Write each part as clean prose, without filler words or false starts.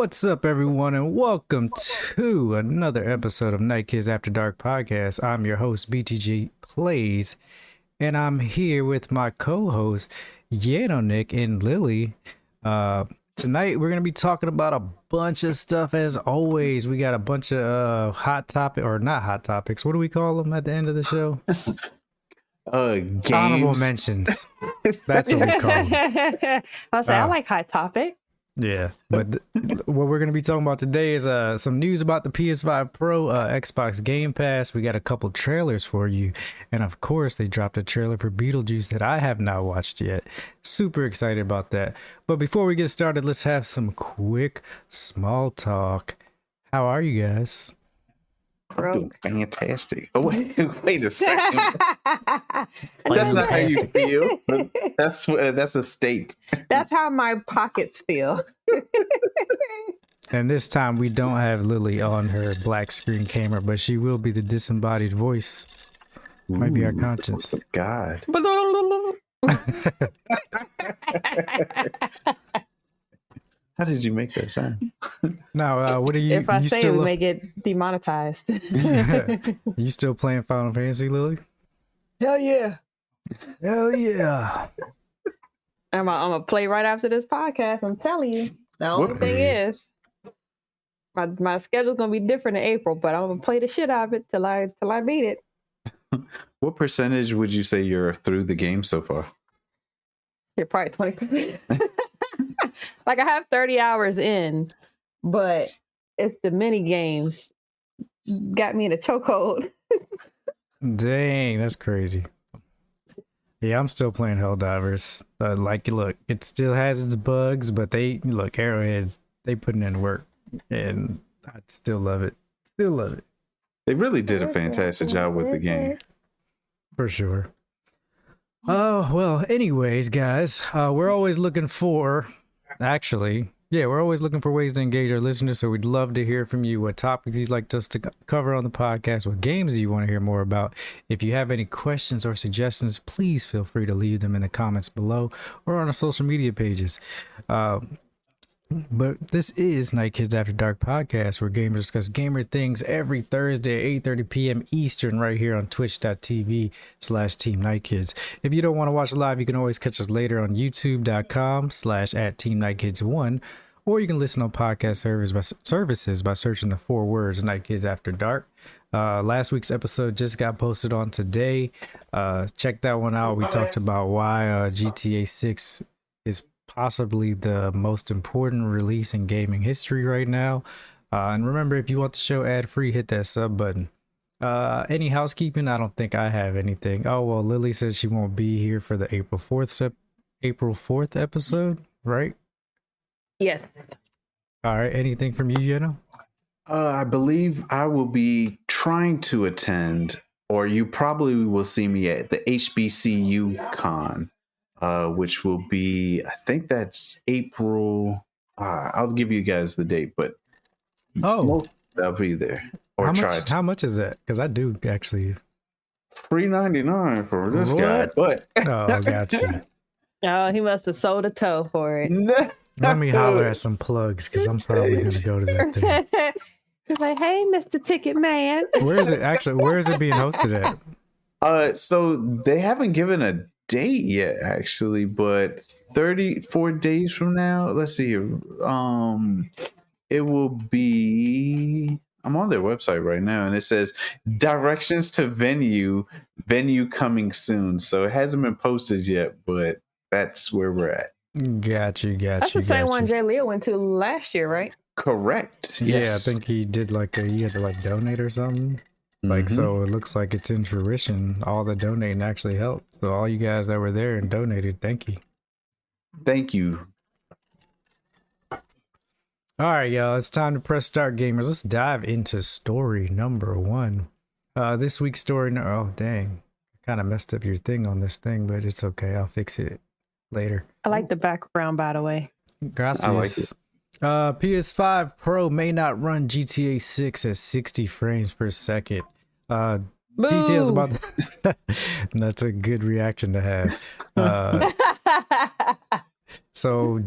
What's up, everyone, and welcome to another episode of Night Kids After Dark podcast. I'm your host, BTG Plays, and I'm here with my co-host, Nick and Lily. Tonight, we're going to be talking about a bunch of stuff, as always. We got a bunch of hot topic, or not hot topics. What do we call them at the end of the show? Games. Honorable mentions. That's what we call them. I like hot topic. Yeah, but what we're going to be talking about today is some news about the PS5 Pro, Xbox Game Pass. We got a couple trailers for you, and of course they dropped a trailer for Beetlejuice that I have not watched yet. Super excited about that. But before we get started, let's have some quick small talk. How are you guys? I'm doing fantastic. Oh wait a second. That's not how you feel. That's a state. That's how my pockets feel. And this time we don't have Lily on her black screen camera, but she will be the disembodied voice. Might be our conscience. God. How did you make that sound? Now, what are you? If I you say still it, we may get demonetized. You still playing Final Fantasy, Lily? Hell yeah. Hell yeah. I'm gonna play right after this podcast. I'm telling you. The only thing is, my schedule's gonna be different in April, but I'm gonna play the shit out of it till I beat it. What percentage would you say you're through the game so far? You're probably 20%. Like I have 30 hours in, but it's the mini games got me in a chokehold. Dang, that's crazy. Yeah, I'm still playing Helldivers. Look, it still has its bugs, but Arrowhead, they putting in work, and I still love it. Still love it. They really did a fantastic job with the game. For sure. Oh, well, anyways, guys, we're always looking for, we're always looking for ways to engage our listeners, so we'd love to hear from you what topics you'd like us to cover on the podcast, what games you want to hear more about. If you have any questions or suggestions, please feel free to leave them in the comments below or on our social media pages. But this is Night Kids After Dark podcast, where gamers discuss gamer things every Thursday at 8:30 p.m. Eastern right here on twitch.tv/Team Night Kids. If you don't want to watch live, you can always catch us later on youtube.com/@TeamNightKids1, or you can listen on podcast services by searching the 4 words Night Kids After Dark. Last week's episode just got posted on today. Check that one out. We talked about why GTA 6 is possibly the most important release in gaming history right now. And remember, if you want the show ad-free, hit that sub button. Any housekeeping? I don't think I have anything. Oh, well, Lily says she won't be here for the April 4th episode, right? Yes. All right. Anything from you, Yeno? I believe I will be trying to attend, or you probably will see me at the HBCU Con. Which will be, I think that's April. I'll give you guys the date, but I'll be there. Or how much is that? Because I do actually. $3.99 for this guy, but oh, got you. Oh, he must have sold a toe for it. Let me holler at some plugs, because I'm probably going to go to that thing. He's like, hey, Mr. Ticket Man. Where is it being hosted at? So they haven't given a date yet, actually, but 34 days from now, let's see here, it will be, I'm on their website right now, and it says directions to venue coming soon. So it hasn't been posted yet, but that's where we're at. Got you. That's the same one Jay Leo went to last year, right? Correct. Yes. Yeah, I think he did he had to donate or something. So it looks like it's in fruition. All the donating actually helped. So all you guys that were there and donated, thank you. Thank you. All right, y'all. It's time to press start, gamers. Let's dive into story number 1. This week's story. Oh, dang. I kind of messed up your thing on this thing, but it's okay. I'll fix it later. I like the background, by the way. Gracias. I like it. PS5 Pro may not run GTA 6 at 60 frames per second. Details about that's a good reaction to have. So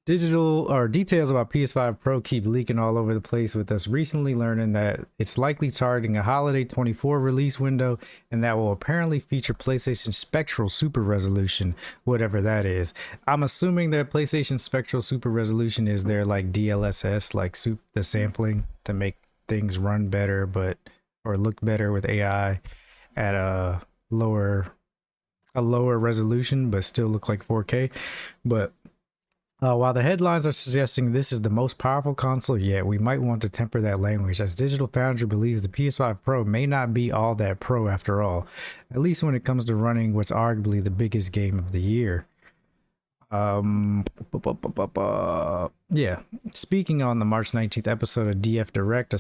Digital or details about PS5 Pro keep leaking all over the place, with us recently learning that it's likely targeting a holiday 24 release window, and that will apparently feature PlayStation Spectral Super Resolution, whatever that is. I'm assuming that PlayStation Spectral Super Resolution is their like DLSS, like the sampling to make things run better, but or look better with AI at a lower resolution, but still look like 4K. But while the headlines are suggesting this is the most powerful console yet, we might want to temper that language, as Digital Foundry believes the PS5 Pro may not be all that pro after all, at least when it comes to running what's arguably the biggest game of the year. Yeah. Speaking on the March 19th episode of DF Direct,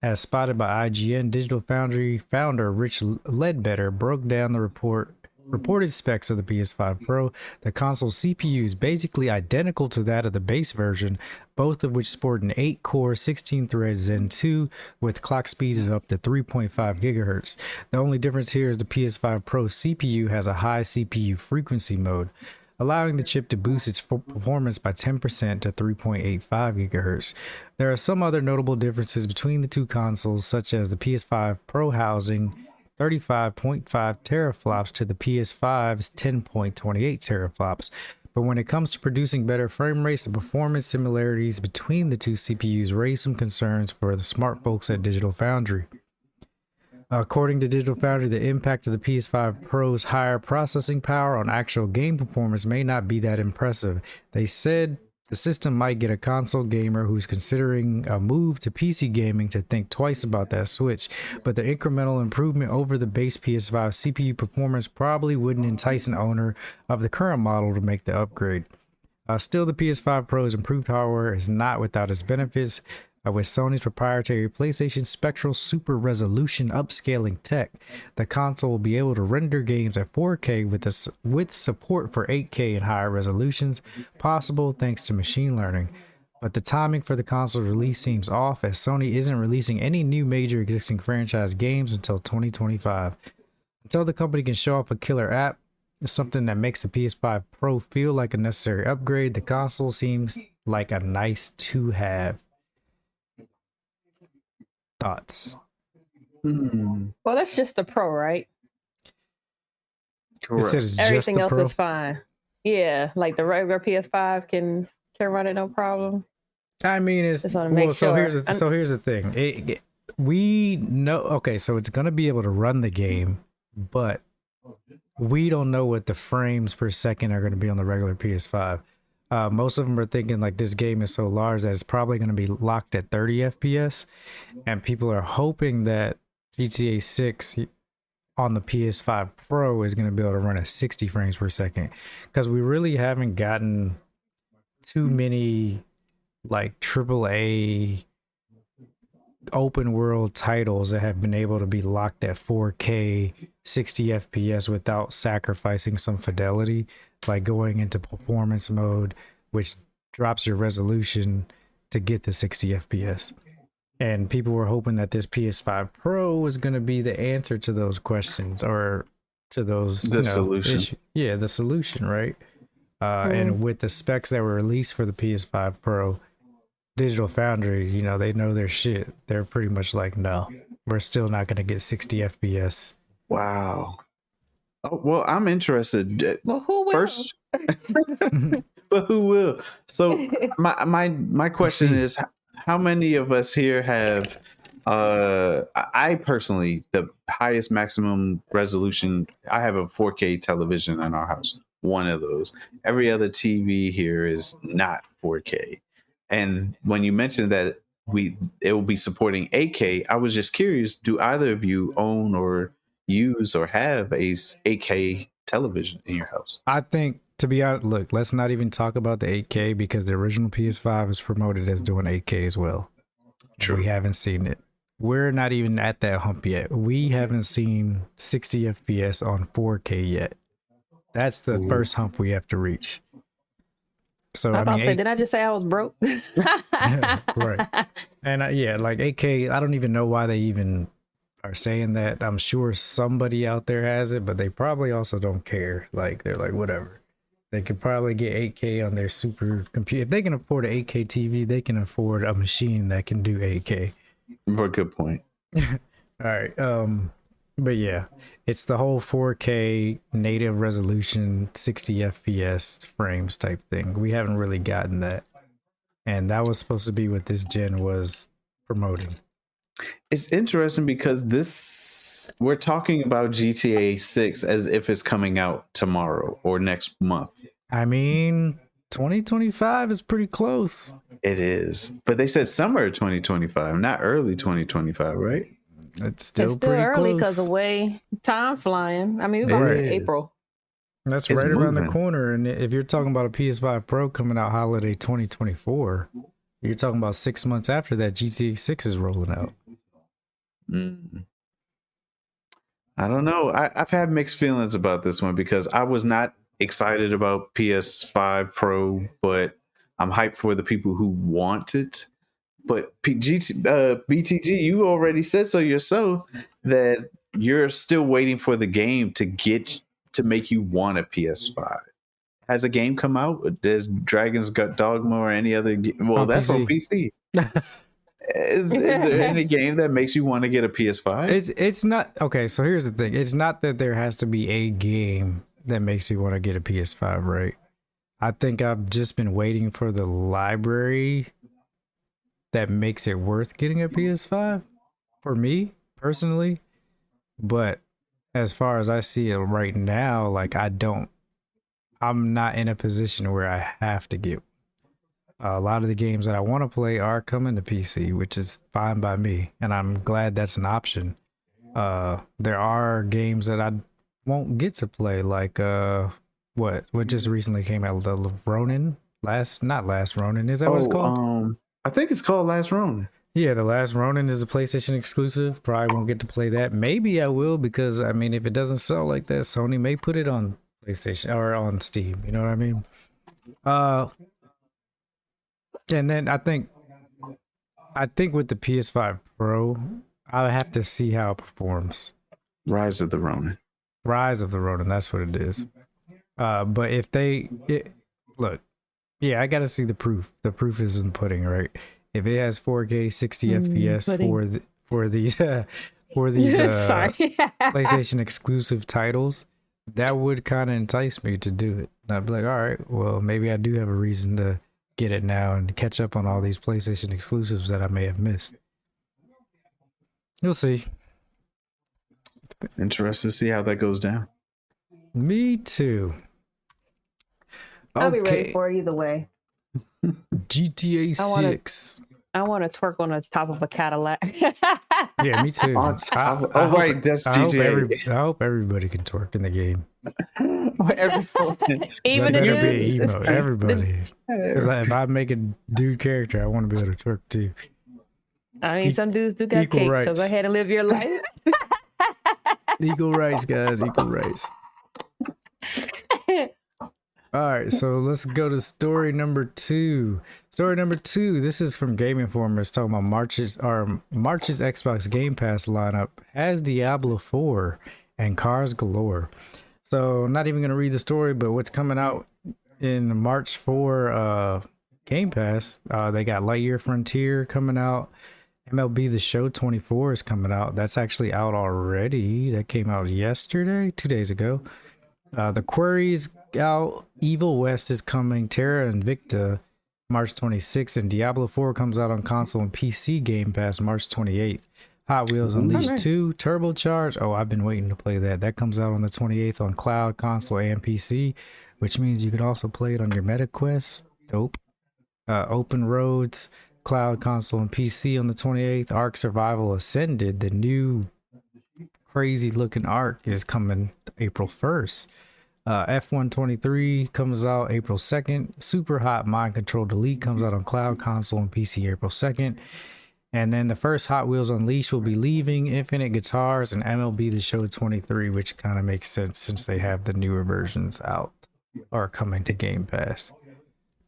as spotted by IGN, Digital Foundry founder Rich Ledbetter broke down the reported specs of the PS5 Pro. The console's CPU is basically identical to that of the base version, both of which sport an 8-core, 16-thread Zen 2 with clock speeds of up to 3.5 gigahertz. The only difference here is the PS5 Pro CPU has a high CPU frequency mode, allowing the chip to boost its performance by 10% to 3.85 gigahertz. There are some other notable differences between the two consoles, such as the PS5 Pro housing 35.5 teraflops to the PS5's 10.28 teraflops. But when it comes to producing better frame rates, the performance similarities between the two CPUs raise some concerns for the smart folks at Digital Foundry. According to Digital Foundry, the impact of the PS5 Pro's higher processing power on actual game performance may not be that impressive. They said the system might get a console gamer who's considering a move to PC gaming to think twice about that switch, but the incremental improvement over the base PS5 CPU performance probably wouldn't entice an owner of the current model to make the upgrade. Still, the PS5 Pro's improved hardware is not without its benefits. With Sony's proprietary PlayStation Spectral Super Resolution upscaling tech, the console will be able to render games at 4K with support for 8K and higher resolutions, possible thanks to machine learning. But the timing for the console's release seems off, as Sony isn't releasing any new major existing franchise games until 2025. Until the company can show off a killer app, something that makes the PS5 Pro feel like a necessary upgrade, the console seems like a nice to have. Thoughts? Well, that's just the Pro, right? Correct. It said it's just Everything the else Pro. is fine. Yeah, like the regular PS5 can run it no problem. I mean, it's Just wanna make so sure. here's the thing. We know, okay, so it's gonna be able to run the game, but we don't know what the frames per second are going to be on the regular PS5. Most of them are thinking like this game is so large that it's probably going to be locked at 30 FPS, and people are hoping that GTA 6 on the PS5 Pro is going to be able to run at 60 frames per second, because we really haven't gotten too many like AAA open world titles that have been able to be locked at 4K 60 FPS without sacrificing some fidelity, like going into performance mode, which drops your resolution to get the 60 FPS. And people were hoping that this PS5 Pro was going to be the answer to those questions, or to those solution. Yeah, the solution, right? And with the specs that were released for the PS5 Pro, Digital Foundry, they know their shit. They're pretty much like, no, we're still not going to get 60 FPS. Wow. Oh, well, I'm interested. Well, who will? First, but who will? So my question is, how many of us here have? I personally, the highest maximum resolution. I have a 4K television in our house. One of those. Every other TV here is not 4K. And when you mentioned that it will be supporting 8K, I was just curious, do either of you own or use or have a 8K television in your house? I think, to be honest, look, let's not even talk about the 8K, because the original PS5 is promoted as doing 8K as well. True. We haven't seen it. We're not even at that hump yet. We haven't seen 60 FPS on 4K yet. That's the first hump we have to reach. So I about to say, did I just say I was broke? Right. And like 8K, I don't even know why they even are saying that. I'm sure somebody out there has it, but they probably also don't care. Like, they're like, whatever. They could probably get 8K on their super computer. If they can afford an 8K TV, they can afford a machine that can do 8K. Good point. All right. But yeah, it's the whole 4K native resolution, 60 FPS frames type thing. We haven't really gotten that. And that was supposed to be what this gen was promoting. It's interesting because we're talking about GTA 6 as if it's coming out tomorrow or next month. I mean, 2025 is pretty close. It is. But they said summer 2025, not early 2025, right? It's still pretty early close. because the way time flying. I mean, we're about in April. That's right around the corner. And if you're talking about a PS5 Pro coming out holiday 2024, you're talking about 6 months after that, GTA 6 is rolling out. I don't know. I've had mixed feelings about this one because I was not excited about PS5 Pro, but I'm hyped for the people who want it. But BTG, you already said so yourself that you're still waiting for the game to make you want a PS5. Has a game come out? Does Dragon's Gut Dogma or any other game? Well, that's on PC. Is there any game that makes you want to get a PS5? It's not okay. So here's the thing: it's not that there has to be a game that makes you want to get a PS5, right? I think I've just been waiting for the library that makes it worth getting a PS5 for me personally. But as far as I see it right now, like I'm not in a position where I have to get. A lot of the games that I want to play are coming to PC, which is fine by me, and I'm glad that's an option. There are games that I won't get to play, like what just recently came out, the Ronin, not Last Ronin, is that what it's called? I think it's called Last Ronin. Yeah, the Last Ronin is a PlayStation exclusive. Probably won't get to play that. Maybe I will, because I mean, if it doesn't sell like that, Sony may put it on PlayStation or on Steam. You know what I mean? And then I think with the PS5 Pro, I'll have to see how it performs. Rise of the Ronin, that's what it is. But if look, yeah, I gotta see the proof. The proof is in the pudding, right? If it has 4K 60 FPS for these PlayStation exclusive titles, that would kind of entice me to do it. And I'd be like, all right, well, maybe I do have a reason to get it now and catch up on all these PlayStation exclusives that I may have missed. You'll see. Interested to see how that goes down. Me too. I'll be ready for it either way. GTA 6. I want to twerk on the top of a Cadillac. Yeah, me too. That's GTA. I hope everybody can twerk in the game. Even that better be an emote. Everybody. Because if I make a dude character, I want to be able to twerk too. I mean, some dudes do got cake, so go ahead and live your life. Equal rights, guys. Equal rights. All right, so let's go to story number 2. Story number 2, this is from Game Informer. It's talking about March's Xbox Game Pass lineup has Diablo 4 and cars galore. So not even going to read the story, but what's coming out in March for Game Pass, they got Lightyear Frontier coming out. MLB The Show 24 is coming out. That's actually out already. That came out yesterday, 2 days ago. The Quarry's out. Evil West is coming. Terra Invicta March 26th, and Diablo 4 comes out on console and PC Game Pass March 28th. Hot Wheels Unleashed 2 Turbocharged. Oh, I've been waiting to play that. That comes out on the 28th on cloud, console, and PC, which means you could also play it on your MetaQuest. Dope. Open Roads, cloud, console, and PC on the 28th. Ark Survival Ascended, the new crazy looking Ark, is coming April 1st. F123 comes out April 2nd. Super Hot Mind Control Delete comes out on cloud, console, and PC April 2nd. And then the first Hot Wheels Unleashed will be leaving. Infinite Guitars and MLB The Show 23, which kind of makes sense since they have the newer versions out or coming to Game Pass.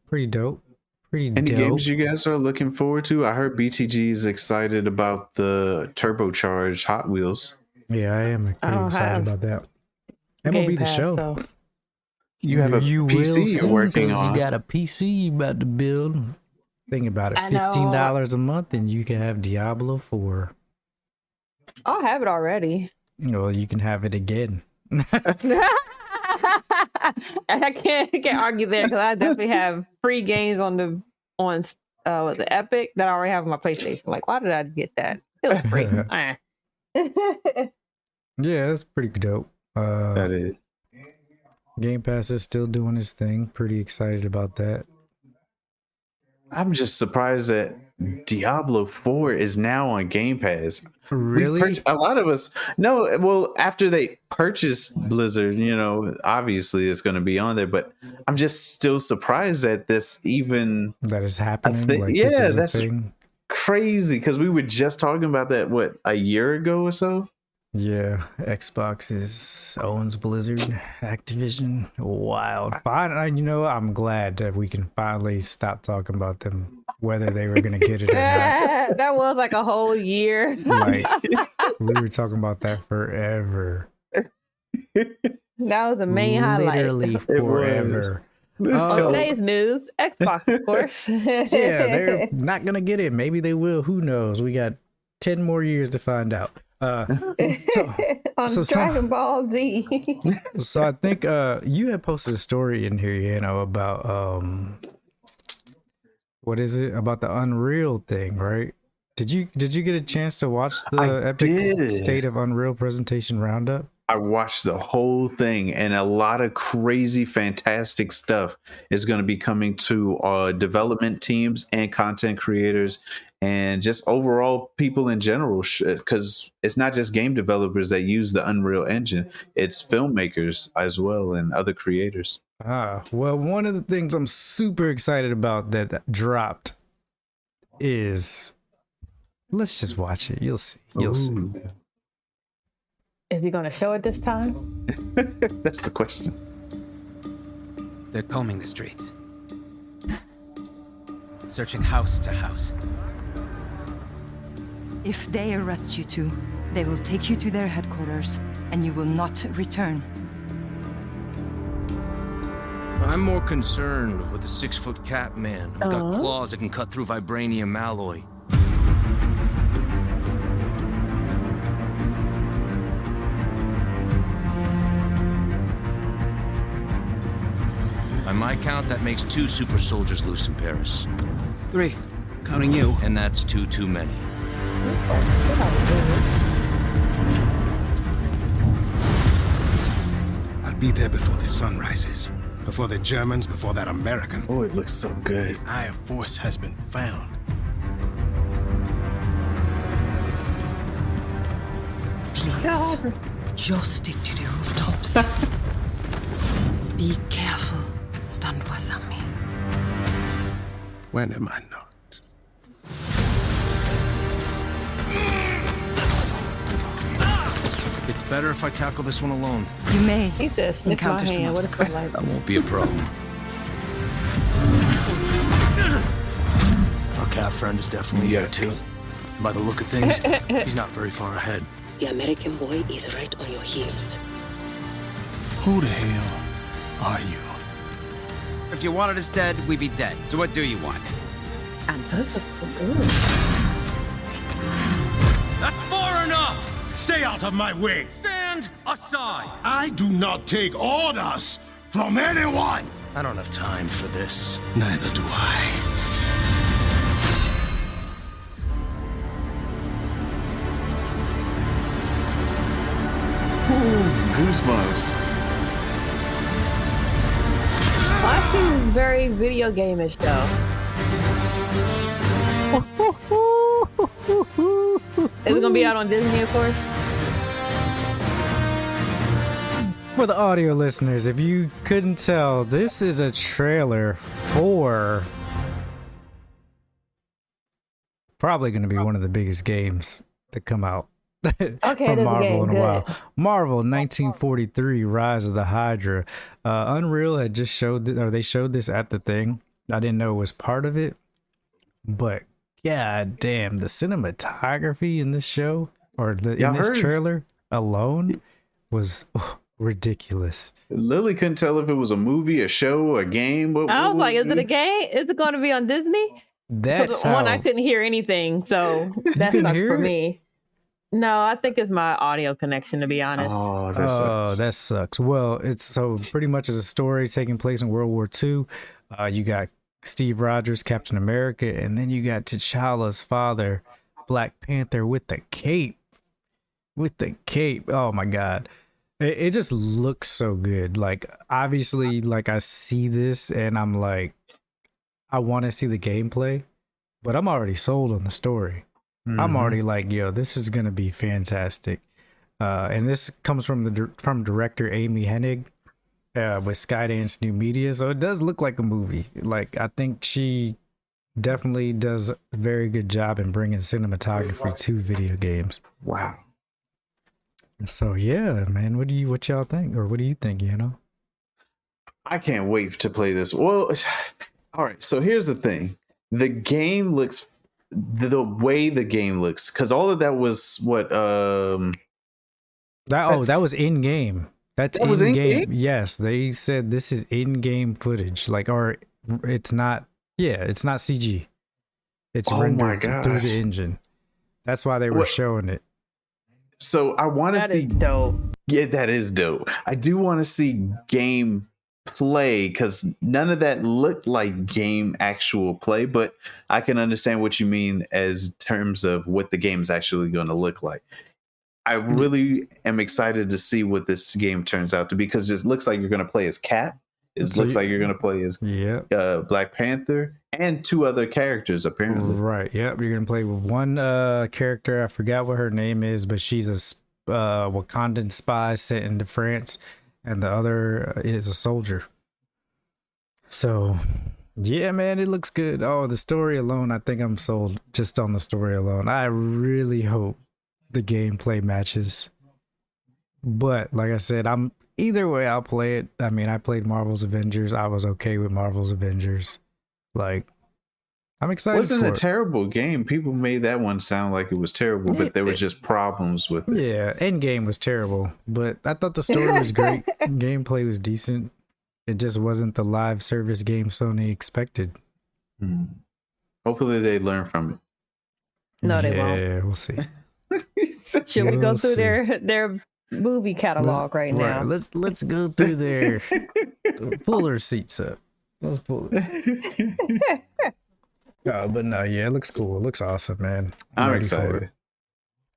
Pretty dope. Any games you guys are looking forward to? I heard BTG is excited about the turbocharged Hot Wheels. Yeah, I am pretty excited about that. MLB The Show. So. You have a You will PC you're soon, working 'cause on. you got a PC you about to build. Think about it, I know. $15 a month, and you can have Diablo 4. I'll have it already. Well, you can have it again. I can't argue there because I definitely have free games on the Epic that I already have on my PlayStation. Like, why did I get that? It was free. Yeah, that's pretty dope. That is. Game Pass is still doing its thing. Pretty excited about that. I'm just surprised that Diablo 4 is now on Game Pass. Really? A lot of us no. Well, after they purchased Blizzard, obviously it's going to be on there. But I'm just still surprised that this even That is happening. Like, yeah, this is a that's thing. crazy because we were just talking about that a year ago or so. Yeah, Xbox owns Blizzard, Activision. Wild. Fine, I'm glad that we can finally stop talking about them, whether they were gonna get it or not. That was like a whole year. Like, we were talking about that forever. That was the main Literally highlight. forever. On today's news, Xbox, of course. Yeah, they're not gonna get it. Maybe they will. Who knows? We got 10 more years to find out. On Dragon Ball Z. So I think you had posted a story in here, about what is it about the Unreal thing, right? Did you get a chance to watch the Epic State of Unreal presentation roundup? I watched the whole thing, and a lot of crazy, fantastic stuff is going to be coming to development teams and content creators and just overall people in general, because it's not just game developers that use the Unreal Engine. It's filmmakers as well and other creators. Well, one of the things I'm super excited about that dropped is, let's just watch it. You'll see. You'll see. Is he going to show it this time? That's the question. They're combing the streets. Searching house to house. If they arrest you two, they will take you to their headquarters, and you will not return. I'm more concerned with the 6-foot cat man who's got claws that can cut through vibranium alloy. By my count, that makes 2 super soldiers loose in Paris. 3, counting you. And that's 2 too many. I'll be there before the sun rises. Before the Germans, before that American. Oh, it looks so good. The Eye of Force has been found. Please, just stick to the rooftops. Be careful. Stand beside me. When am I not? It's better if I tackle this one alone. You may He said, sniff my encounter some hand. What is obstacles. that like? That won't be a problem. Our cat friend is definitely here too. By the look of things, he's not very far ahead. The American boy is right on your heels. Who the hell are you? If you wanted us dead, we'd be dead. So what do you want? Answers? That's far enough! Stay out of my way! Stand aside! I do not take orders from anyone! I don't have time for this. Neither do I. Goosebumps. That seems very video game-ish, though. Is it gonna be out on Disney, of course? For the audio listeners, if you couldn't tell, this is a trailer for probably going to be one of the biggest games to come out Okay, from this Marvel game, in a good. while. Marvel 1943 Rise of the Hydra. Unreal had just showed they showed this at the thing. I didn't know it was part of it, but god damn, the cinematography in this show or in this trailer alone was ridiculous. Lily couldn't tell if it was a movie, a show, a game. I was like, is it a game? Is it going to be on Disney? That's One, I how. couldn't hear anything, so that couldn't sucks hear for it? me. No, I think it's my audio connection, to be honest. Oh, that Oh, sucks. that sucks. Well, it's so pretty much as a story taking place in World War II. You got Steve Rogers, Captain America, and then you got T'Challa's father, Black Panther, with the cape. With the cape. Oh my God. It just looks so good. Like, obviously, like, I see this and I'm like, I want to see the gameplay, but I'm already sold on the story. I'm already like, yo, this is gonna be fantastic. And this comes from from director Amy Hennig with Skydance New Media, so it does look like a movie. Like, I think she definitely does a very good job in bringing cinematography to video games. Wow. So yeah, man, what y'all think, or what do you think? You know, I can't wait to play this. Well, all right. So here's the thing: the game looks, the way the game looks, because all of that was what. that was in game. That was in in-game? game. Yes, they said this is in game footage. Like, or it's not. Yeah, it's not CG. It's Oh my rendered through gosh. the engin. That's why they were What- showing it. So I want to That see. is dope. Yeah, that is dope. I do want to see game play because none of that looked like game actual play, but I can understand what you mean as terms of what the game's actually going to look like. I really am excited to see what this game turns out to be because it looks like you're going to play as Cap. It So looks like you're going to play as Yeah. Black Panther and two other characters apparently. Right. Yep. You're gonna play with one character. I forgot what her name is, but she's a Wakandan spy sent into France, and the other is a soldier. So, yeah, man, it looks good. Oh, the story alone, I think I'm sold just on the story alone. I really hope the gameplay matches. But like I said, I'm either way I'll play it. I mean, I played Marvel's Avengers. I was okay with Marvel's Avengers. Like, I'm excited Wasn't for a it. terrible game. People made that one sound like it was terrible, but there was just problems with it. Yeah, Endgame was terrible, but I thought the story was great. Gameplay was decent. It just wasn't the live service game Sony expected. Hopefully they learn from it. No, they won't. Yeah, we'll see. Should we go We'll through see. their movie catalog right now? Let's go through there. Pull our seats up. Let's pull it. But no, yeah, it looks cool. It looks awesome, man. I'm ready for excited. it.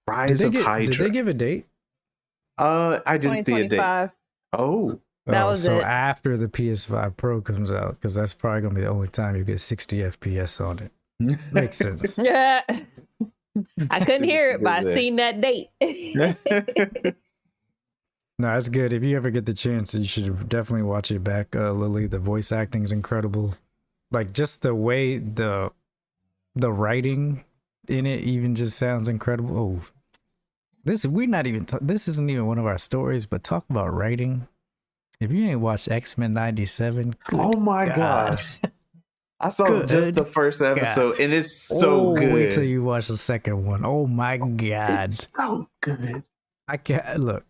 Rise of Did Hydra. they give a date? I didn't see a date. 2025. Oh, That was so it. after the PS5 Pro comes out, because that's probably gonna be the only time you get 60 FPS on it. Makes sense. Yeah. I couldn't hear it, but I There. seen that date. No, it's good. If you ever get the chance, you should definitely watch it back. Lily, the voice acting is incredible. Like, just the way the writing in it even just sounds incredible. Oh, this isn't even one of our stories, but talk about writing. If you ain't watched X-Men 97, oh my gosh. I saw just the first episode and it's so good. Wait till you watch the second one. Oh my God. It's so good. I can't look.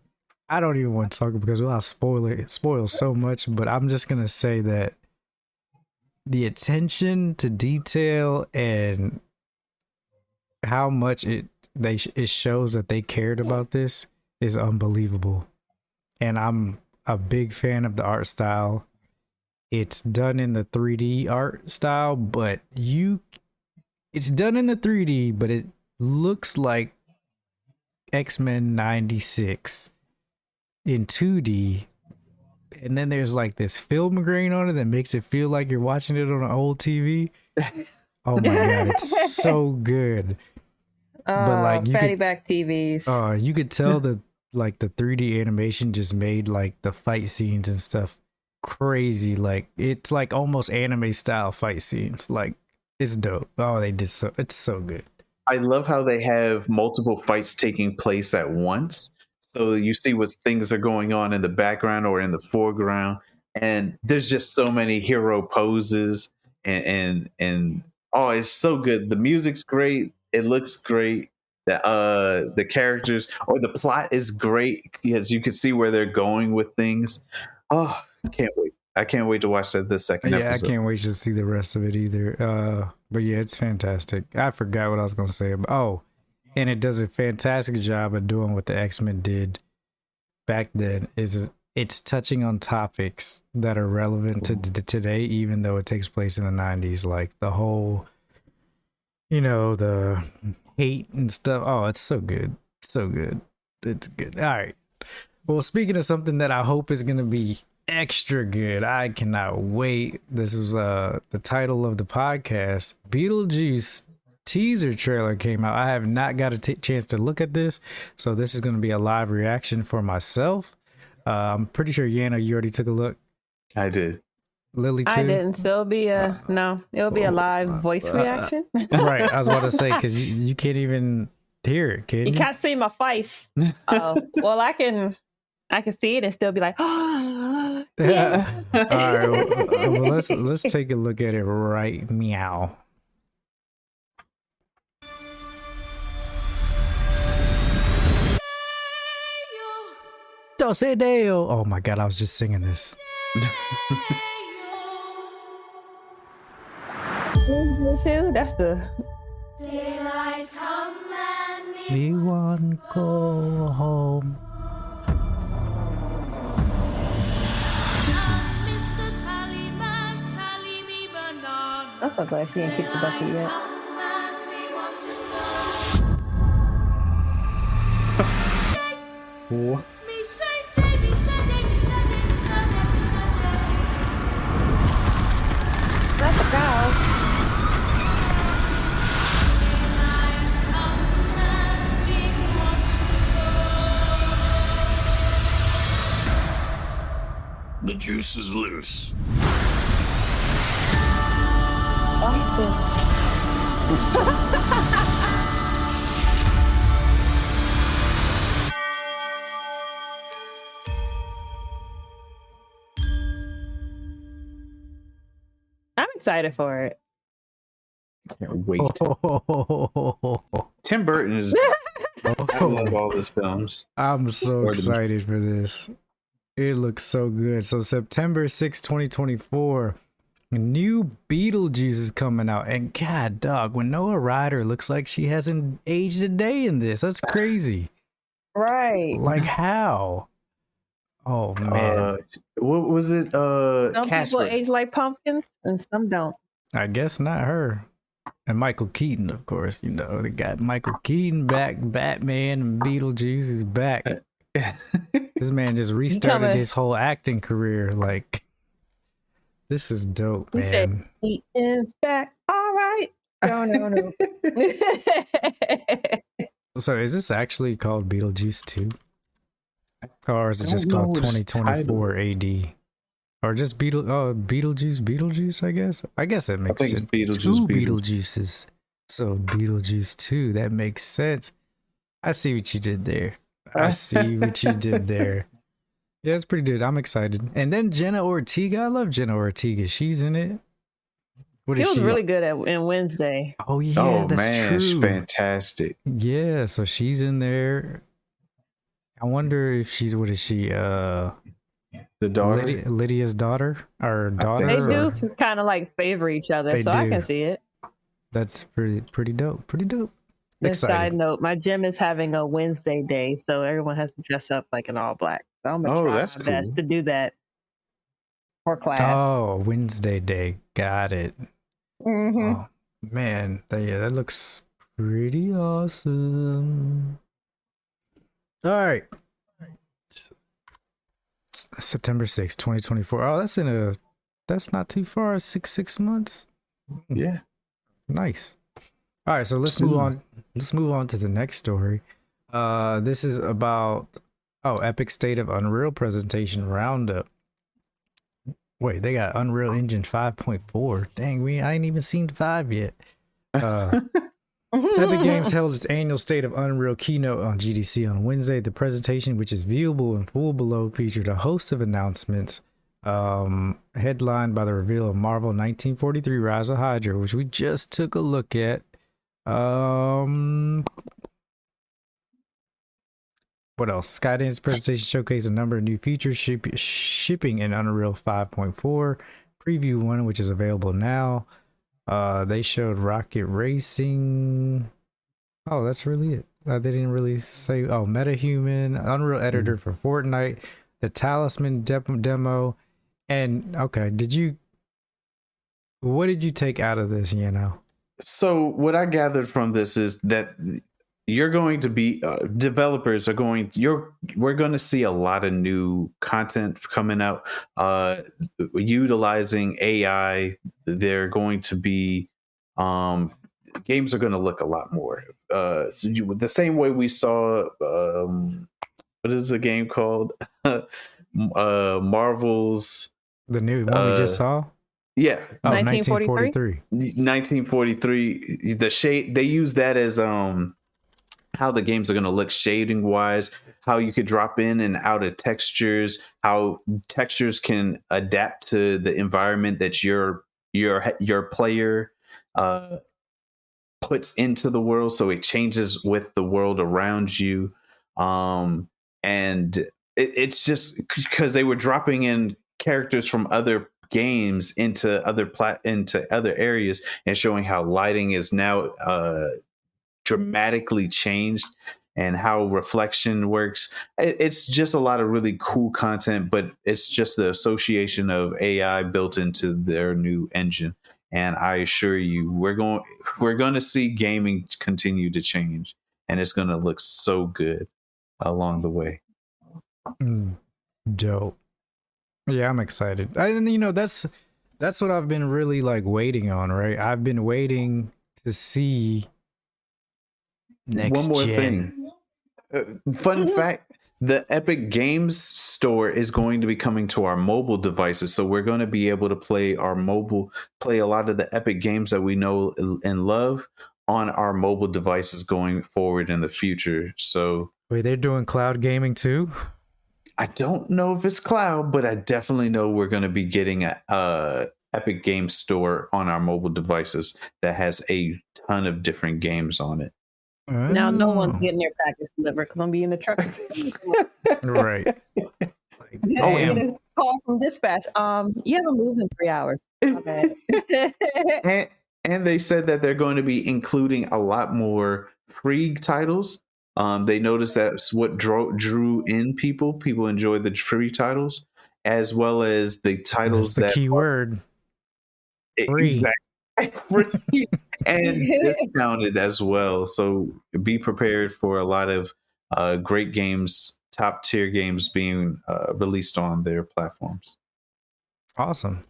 I don't even want to talk because I'll spoil so much, but I'm just gonna say that the attention to detail and how much it shows that they cared about this is unbelievable. And I'm a big fan of the art style. It's done in the 3D art style, but it's done in the 3D, but it looks like X-Men 96 in 2D. And then there's like this film grain on it that makes it feel like you're watching it on an old TV. Oh my God, it's so good. But like you fatty could, back TVs. you could tell that like the 3D animation just made like the fight scenes and stuff crazy. Like it's like almost anime style fight scenes. Like it's dope. Oh, it's so good. I love how they have multiple fights taking place at once. So you see what things are going on in the background or in the foreground. And there's just so many hero poses and oh, it's so good. The music's great. It looks great. The characters or the plot is great because you can see where they're going with things. Oh, I can't wait. I can't wait to watch the second episode. I can't wait to see the rest of it either. But yeah, it's fantastic. I forgot what I was gonna say about and it does a fantastic job of doing what the X-Men did back then. It's touching on topics that are relevant to today, even though it takes place in the 90s, like the whole, the hate and stuff. Oh, it's so good. So good. It's good. All right. Well, speaking of something that I hope is going to be extra good, I cannot wait. This is the title of the podcast. Beetlejuice teaser trailer came out. I have not got a chance to look at this, so this is going to be a live reaction for myself. I'm pretty sure Yana, you already took a look. I did. Lily too? I didn't. So it'll be it'll be a live voice reaction. Right. I was about to say because you can't even hear it, can you? You can't see my face. Oh, well, I can see it and still be like, oh, yeah. All right. Well, let's take a look at it right meow. Don't say Deo. Oh my god, I was just singing this. Too. That's the Daylight come and We want go home. Mr. Tallyman, tally me banana. I'm so glad she didn't kick the bucket yet. What? Me say day, me say day, me say day, me say day, me say day. That's a cow. Daylight come and we want to go. The juice is loose. I'm excited for it. Can't wait. Tim Burton is. I love all his films. I'm so excited for this. It looks so good. So September 6, 2024, new Beetlejuice is coming out. And god dog, Winona Ryder looks like she hasn't aged a day in this. That's crazy. Right. Like how? Oh man. What was it? Some Casper. people age like pumpkins and some don't. I guess not her. And Michael Keaton, of course. They got Michael Keaton back. Batman and Beetlejuice is back. This man just restarted his whole acting career. Like, this is dope, He man. said, Keaton's back. All right. No. So is this actually called Beetlejuice 2? Or is it just called 2024 AD? Or just Beetlejuice, I guess? I guess that makes sense. Two Beetlejuices. So Beetlejuice 2, that makes sense. I see what you did there. Yeah, it's pretty good. I'm excited. And then Jenna Ortega. I love Jenna Ortega. She's in it. She was really good in Wednesday. Oh, yeah, that's true. She's fantastic. Yeah, so she's in there. I wonder if she's, what is she? The daughter? Lydia's daughter? Or daughter? They do kind of like favor each other, so I can see it. That's pretty dope. Pretty dope. And side note, my gym is having a Wednesday day, so everyone has to dress up like an all black. So I'm gonna try my best to do that for class. Oh, Wednesday day. Got it. Mm-hmm. Oh, man, that looks pretty awesome. All right. September 6th, 2024. Oh, that's not too far. 6 months. Yeah. Nice. All right, so let's move on. Let's move on to the next story. This is about Epic State of Unreal presentation roundup. Wait, they got Unreal Engine 5.4. Dang, I ain't even seen 5 yet. Epic Games held its annual State of Unreal keynote on GDC on Wednesday. The presentation, which is viewable in full below, featured a host of announcements, headlined by the reveal of Marvel 1943 Rise of Hydra, which we just took a look at. What else? Skydance presentation showcased a number of new features shipping in Unreal 5.4 preview 1, which is available now. They showed rocket racing. Oh, that's really it. They didn't really say. Oh, MetaHuman, Unreal Editor for Fortnite, the Talisman demo, and okay. What did you take out of this? So what I gathered from this is that you're going to be developers are going. We're going to see a lot of new content coming out, utilizing AI. They're going to be games are going to look a lot more the same way we saw what is the game called Marvel's The new one we just saw. Yeah. Oh, 1943. 1943. The shade, they use that as how the games are going to look shading wise, how you could drop in and out of textures, how textures can adapt to the environment that your player puts into the world, so it changes with the world around you. And it's just because they were dropping in characters from other games into other areas and showing how lighting is now dramatically changed and how reflection works. It's just a lot of really cool content, but it's just the association of AI built into their new engine. And I assure you, we're going to see gaming continue to change, and it's going to look so good along the way. Dope. Yeah, I'm excited. And that's what I've been really like waiting on, right? I've been waiting to see next One more gen. thing. Fun fact, the Epic Games Store is going to be coming to our mobile devices. So we're going to be able to play a lot of the Epic games that we know and love on our mobile devices going forward in the future. So wait, they're doing cloud gaming too? I don't know if it's cloud, but I definitely know we're going to be getting a Epic Games Store on our mobile devices that has a ton of different games on it. Now no one's getting their package delivered because I'm be in the truck. Right. Like, Get a call from dispatch. You haven't moved in 3 hours. My bad. and they said that they're going to be including a lot more free titles. They noticed that's what drew in people. People enjoy the free titles as well as the titles that's the key word. Free. Exactly. Free and discounted as well. So be prepared for a lot of great games, top tier games being released on their platforms. Awesome.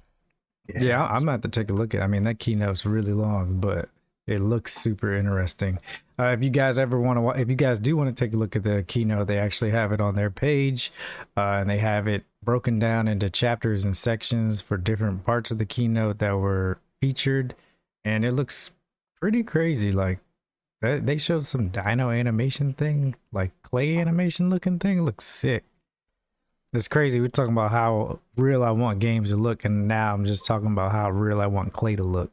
Yeah, I'm about to take a look at it. I mean, that keynote's really long, but it looks super interesting. If you guys do want to take a look at the keynote, they actually have it on their page, and they have it broken down into chapters and sections for different parts of the keynote that were featured, and it looks pretty crazy. Like they showed some dino animation thing, like clay animation looking thing. It looks sick. It's crazy. We're talking about how real I want games to look, and now I'm just talking about how real I want clay to look.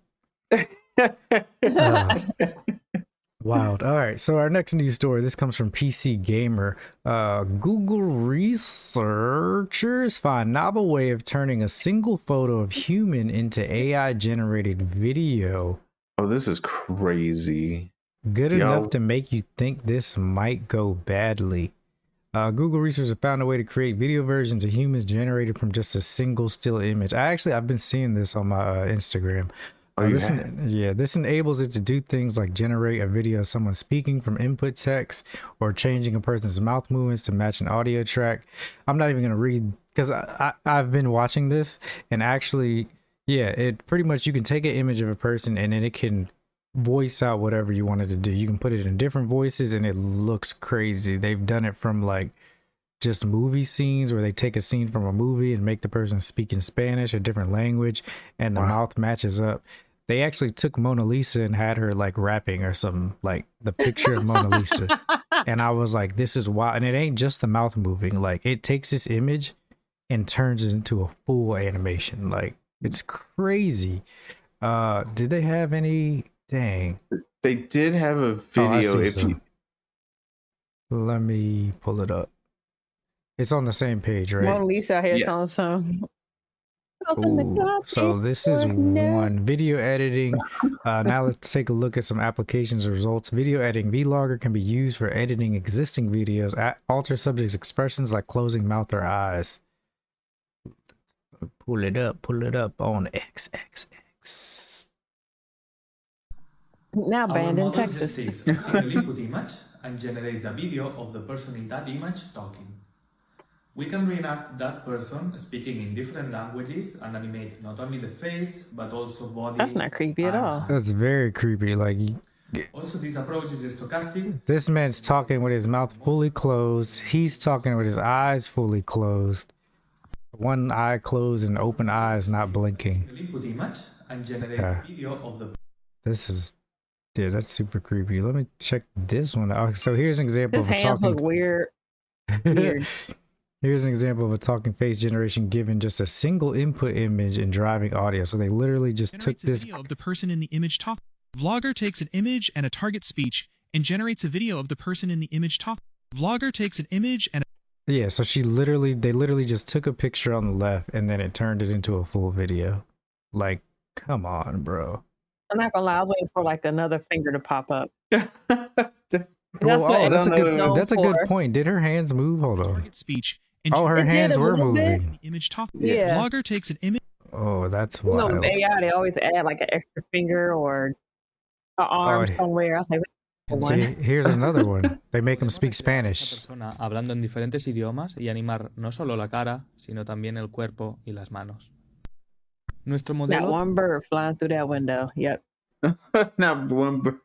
Wild. All right, so our next news story, this comes from PC Gamer. Google researchers find novel way of turning a single photo of human into AI generated video. Oh, this is crazy. Good enough to make you think this might go badly. Google researchers have found a way to create video versions of humans generated from just a single still image. I've been seeing this on my Instagram. This enables it to do things like generate a video of someone speaking from input text or changing a person's mouth movements to match an audio track. I'm not even going to read because I've been watching this, and actually, it pretty much, you can take an image of a person and then it can voice out whatever you wanted to do. You can put it in different voices and it looks crazy. They've done it from like just movie scenes where they take a scene from a movie and make the person speak in Spanish, a different language, and the mouth matches up. They actually took Mona Lisa and had her like rapping or something, like the picture of Mona Lisa. And I was like, this is wild. And it ain't just the mouth moving. Like, it takes this image and turns it into a full animation. Like, it's crazy. Did they have any? Dang. They did have a video. Let me pull it up. It's on the same page, right? Mona Lisa out here Yes. telling some. Ooh, so this is one video editing. Now let's take a look at some applications and results. Video editing. Vlogger can be used for editing existing videos. Alter subjects' expressions like closing mouth or eyes. Pull it up on XXX. Now Our banned in model Texas. just takes a single input image and generates a video of the person in that image talking. We can reenact that person speaking in different languages and animate not only the face, but also body. That's not creepy at and all. hands. That's very creepy. Like, Also, this approach is stochastic. this man's talking with his mouth fully closed. He's talking with his eyes fully closed. One eye closed and open eyes not blinking. Input image and generate Okay. video of the. This is, dude, that's super creepy. Let me check this one out. So here's an example His of a hands talking. look weird. Weird. Here's an example of a talking face generation given just a single input image and driving audio. So they literally just took Generates a this. video of the person in the image talking. Vlogger takes an image and a target speech and generates a video of the person in the image talking. Vlogger takes an image and Yeah, so they literally just took a picture on the left and then it turned it into a full video. Like, come on, bro. I'm not gonna lie, I was waiting for like another finger to pop up. Well, what that's a it's good known that's a good for. point. Did her hands move? Hold on. target speech and Oh, her It did hands a were little bit. moving. the image talking. Yeah. Vlogger takes an image. Oh, that's You know, wild. with AI, they always add like an extra finger or an arm yeah. somewhere. I was like, And See, here's another one. They make them speak Spanish. Persona hablando en diferentes idiomas y animar no solo la cara, sino también el cuerpo y las manos. Nuestro not modelo one bird flying through that window. Yep. Not one.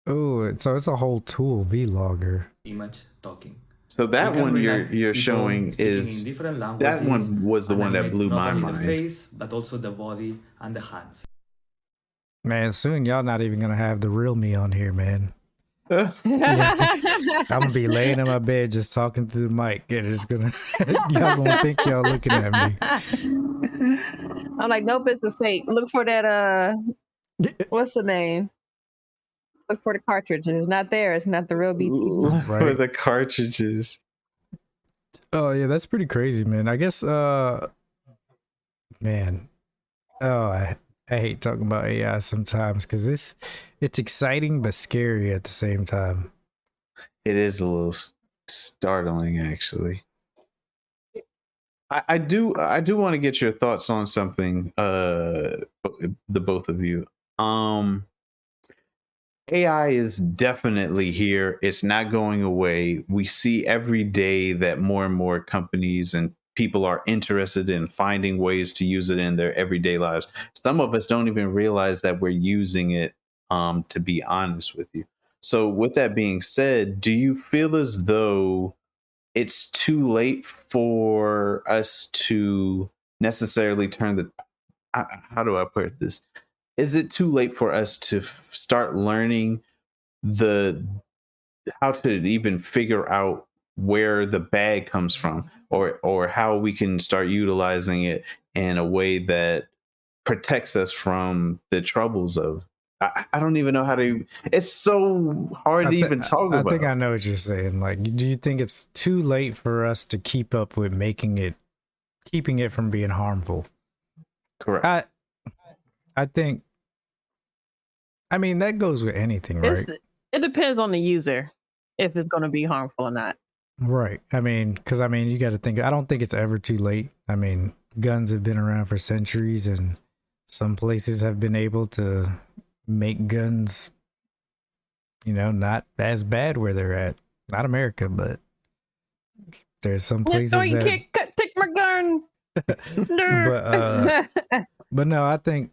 Oh, so it's a whole tool, Vlogger. image talking. So that We can one reenact you're people showing speaking in is different that languages one was the and one that animate blew not my only mind. the face, but also the body and the hands. Man, soon y'all not even gonna have the real me on here, man. I'm gonna be laying in my bed just talking through the mic, and it's gonna y'all gonna think y'all looking at me. I'm like, nope, it's a fake. Look for that. What's the name? Look for the cartridge. If it's not there, it's not the real BT. For Right. the cartridges. Oh yeah, that's pretty crazy, man. I guess man. Oh, I hate talking about AI sometimes because it's exciting but scary at the same time. It is a little startling, actually. I do want to get your thoughts on something, the both of you. AI is definitely here. It's not going away. We see every day that more and more companies and people are interested in finding ways to use it in their everyday lives. Some of us don't even realize that we're using it, to be honest with you. So with that being said, do you feel as though it's too late for us to necessarily turn the how do I put this? Is it too late for us to start learning how to even figure out where the bad comes from, or how we can start utilizing it in a way that protects us from the troubles of I don't even know how to. It's so hard to even talk about. I think I know what you're saying. Like, do you think it's too late for us to keep up with keeping it from being harmful? Correct. I think. I mean, that goes with anything, right? It depends on the user if it's going to be harmful or not. Right. I mean, because you got to think. I don't think it's ever too late. I mean, guns have been around for centuries, and some places have been able to make guns, not as bad where they're at. Not America, but there's some places take my gun. But no, I think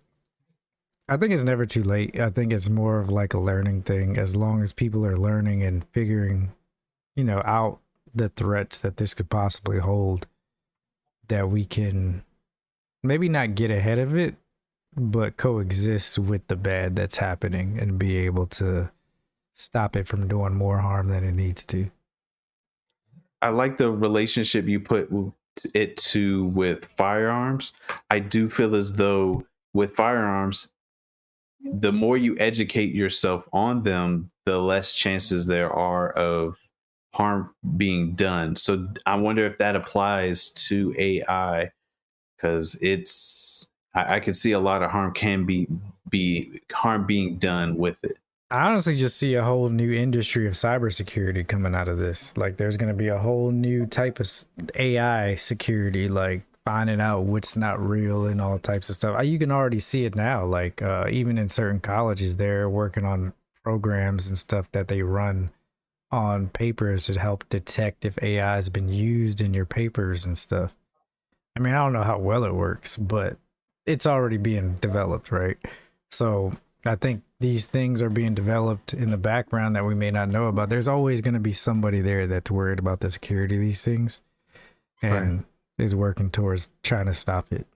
it's never too late. I think it's more of like a learning thing. As long as people are learning and figuring, out the threats that this could possibly hold, that we can maybe not get ahead of it, but coexist with the bad that's happening and be able to stop it from doing more harm than it needs to. I like the relationship you put it to with firearms. I do feel as though with firearms, the more you educate yourself on them, the less chances there are of harm being done. So I wonder if that applies to AI, because I could see a lot of harm can be harm being done with it. I honestly just see a whole new industry of cybersecurity coming out of this. Like, there's going to be a whole new type of AI security, like finding out what's not real and all types of stuff. You can already see it now. Like, even in certain colleges, they're working on programs and stuff that they run on papers to help detect if AI has been used in your papers and stuff. I mean, I don't know how well it works, but it's already being developed, right? So I think these things are being developed in the background that we may not know about. There's always going to be somebody there that's worried about the security of these things and is working towards trying to stop it.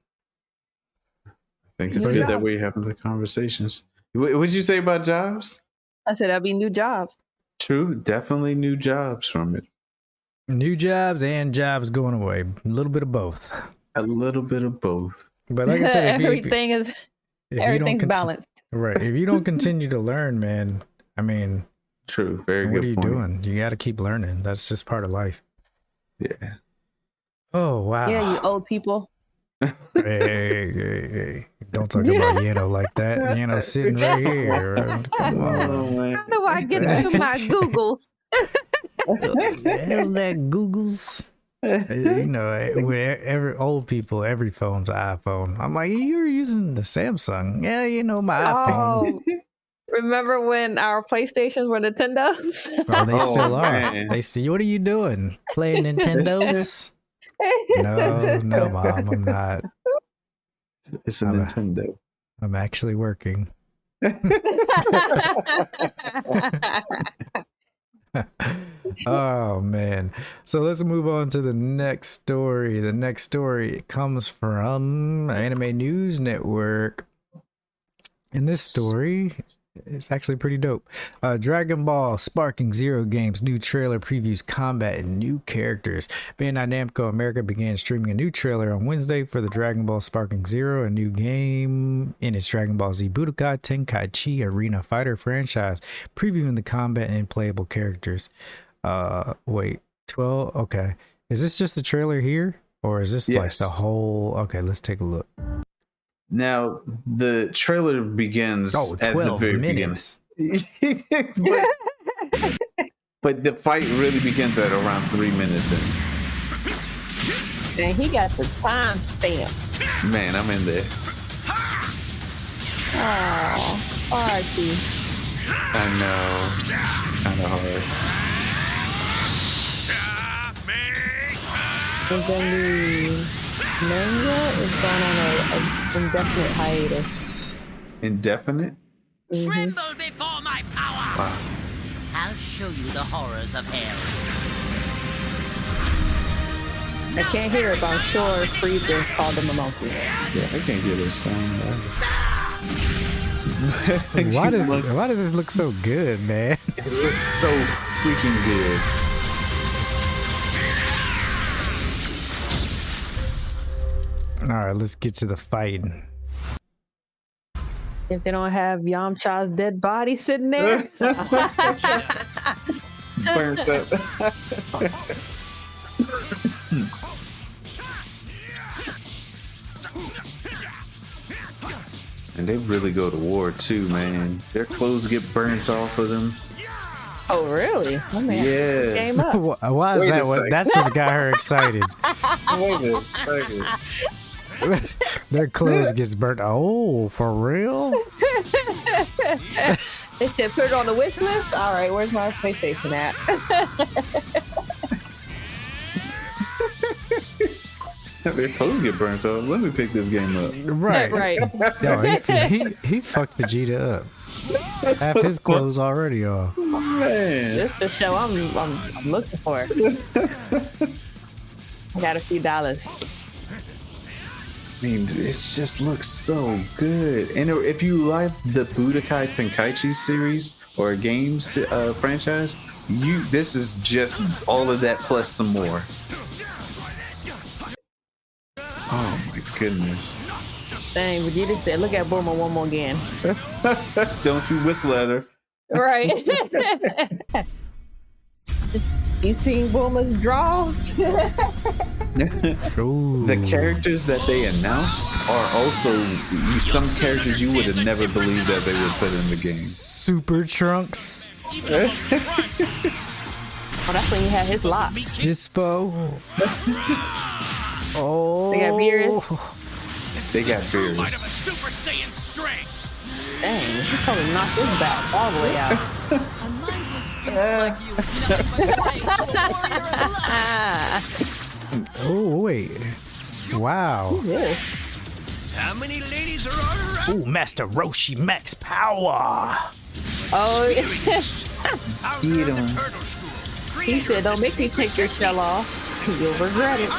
I think it's good that we're having the conversations. What did you say about jobs? I said that'd be new jobs. True, definitely new jobs from it. New jobs and jobs going away. A little bit of both. A little bit of both. But like I said, everything's balanced. Right. If you don't continue to learn, man, I mean, true. Very good. What are you doing? You got to keep learning. That's just part of life. Yeah. Oh, wow. Yeah, you old people. Hey. Don't talk about Yano like that. Yano's sitting right here. Come on. How do I get into my Googles? How's that Googles? You know, with every old people, every phone's an iPhone. I'm like, you're using the Samsung. Yeah, you know, my iPhone. Remember when our PlayStations were Nintendos? Oh, they still are. They see, what are you doing? Playing Nintendos? No, Mom, I'm not. It's a Nintendo. I'm actually working. Oh man, so let's move on to the next story. The next story comes from Anime News Network. In this story, it's actually pretty dope. Dragon Ball Sparking Zero Games new trailer previews combat and new characters. Bandai Namco America began streaming a new trailer on Wednesday for the Dragon Ball Sparking Zero, a new game in its Dragon Ball Z Budokai Tenkaichi Arena Fighter franchise, previewing the combat and playable characters. Wait, 12? Okay. Is this just the trailer here? Or is this like the whole... Okay, let's take a look. Now, the trailer begins at the very minutes. beginning. but the fight really begins at around 3 minutes in. And he got the time stamp. Man, I'm in there. Oh, Archie. I know. Kind of hard. And then the manga is going on an indefinite hiatus. Indefinite? Mm-hmm. Tremble before my power! Wow. I'll show you the horrors of hell. I can't hear it, but I'm sure Frieza called him a monkey. Yeah, I can't hear this sound. Why does this look so good, man? It looks so freaking good. All right, let's get to the fight. If they don't have Yamcha's dead body sitting there. Burnt up. And they really go to war too, man. Their clothes get burnt off of them. Oh, really? Oh, man. Yeah. Game up. Why is that what? That's what got her excited. Wait a second. Their clothes gets burnt. Oh, for real? They said put it on the wish list. All right, where's my PlayStation at? Their clothes get burnt off. Let me pick this game up. Right. Yo, he fucked Vegeta up. Half his clothes already off. Man, this is the show I'm looking for. Got a few dollars. I mean, it just looks so good. And if you like the Budokai Tenkaichi series or games franchise, this is just all of that plus some more. Oh my goodness. Dang, Vegeta said, look at Bulma one more again. Don't you whistle at her. Right. You seen Boomer's draws? The characters that they announced are also some characters you would have never believed that they would put in the game. Super Trunks. Oh, that's when he had his lock. Dispo. Oh. They got Beerus. They got Beerus. Super Saiyan strength. Dang, he probably knocked his back all the way out. A mindless beast like you is nothing but rage for a warrior alive. Oh, wait. Wow. Yeah. How many ladies are all around? Ooh, Master Roshi Max Power. Oh, Get him. he said, "Don't make me take your shell off. You'll regret it."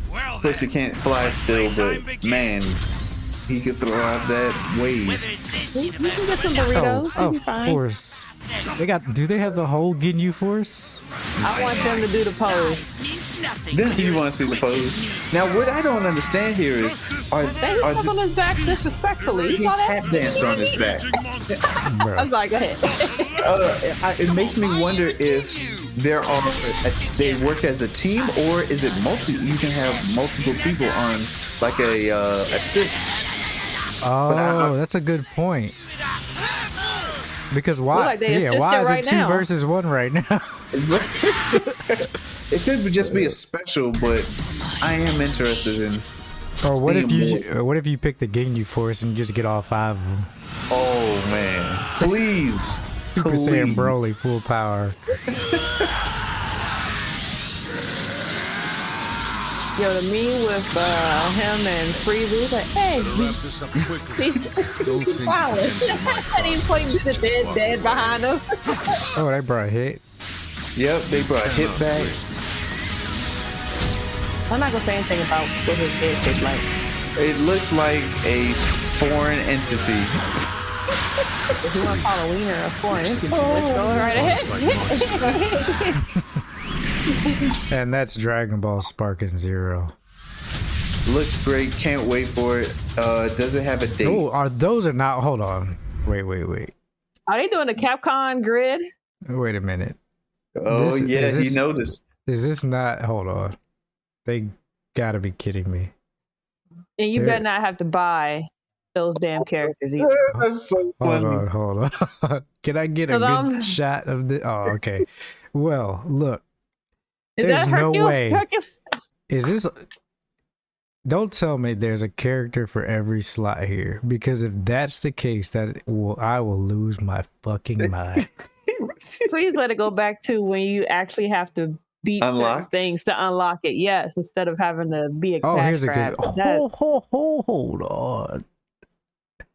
Of course, he can't fly still, but man, he could throw out that wave. You can get some burritos. Oh, You'll be of fine. course. Do they have the whole Ginyu Force? I want them to do the pose. You want to see the pose? Now, what I don't understand here is, They stuck on his back disrespectfully. You he saw tap that? danced on his back. I'm sorry. Go ahead. It makes me wonder if they work as a team, or is it you can have multiple people on like a assist. Oh, that's a good point. Because why? Like they why is right it 2 now. versus 1 right now? It could just be a special, but I am interested in. Or what if seeing more. what if you pick the Ginyu Force and just get all 5 of them? Oh man, please, Super please. Saiyan Broly full power. Yo, the meme with him and Freezy, like, hey, he's wilding. And he's pointing to the dead behind him. Oh, they brought hit. Yep, they brought hit back. I'm not gonna say anything about what his head shaped like. It looks like a foreign entity. If you want to call a wiener a foreign entity, let's go right ahead. And that's Dragon Ball Sparking Zero. Looks great. Can't wait for it. Does it have a date? Oh, those are not. Hold on. Wait. Are they doing the Capcom grid? Wait a minute. Oh, he noticed. Is this not? Hold on. They gotta be kidding me. And you better not have to buy those damn characters either. That's so funny. Hold on. Can I get a good shot of this? Oh, okay. Well, look. There's no way. Is this? Don't tell me there's a character for every slot here, because if that's the case, I will lose my fucking mind. Please let it go back to when you actually have to beat certain things to unlock it. Yes, instead of having to be a cash here's grab. a good. Hold on.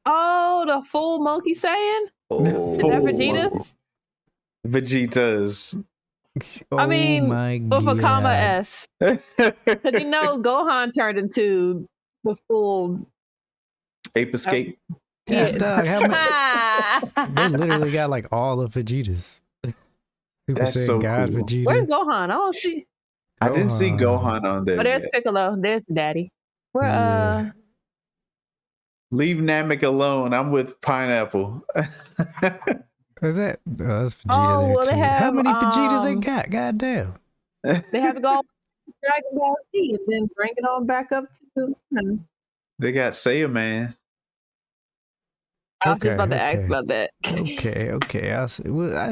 Oh, the full monkey Saiyan? Oh, is that Vegeta's? Vegeta's. I mean, with a comma God. S. Because you know Gohan turned into the full Ape Escape. Yeah, Doug, they literally got like all of Vegeta's. Super That's Saiyan so God cool. Vegeta. Where's Gohan? I don't see. I didn't see Gohan on there. Oh, there's yet. Piccolo. There's Daddy. Where Leave Namek alone. I'm with Pineapple. Is that? That's Vegeta there well, too. they have, How many Vegetas they got? God damn. they have to go Dragon Ball Z and then bring it on back up to. They got Saiyan Man. I was just about to ask about that. Okay. I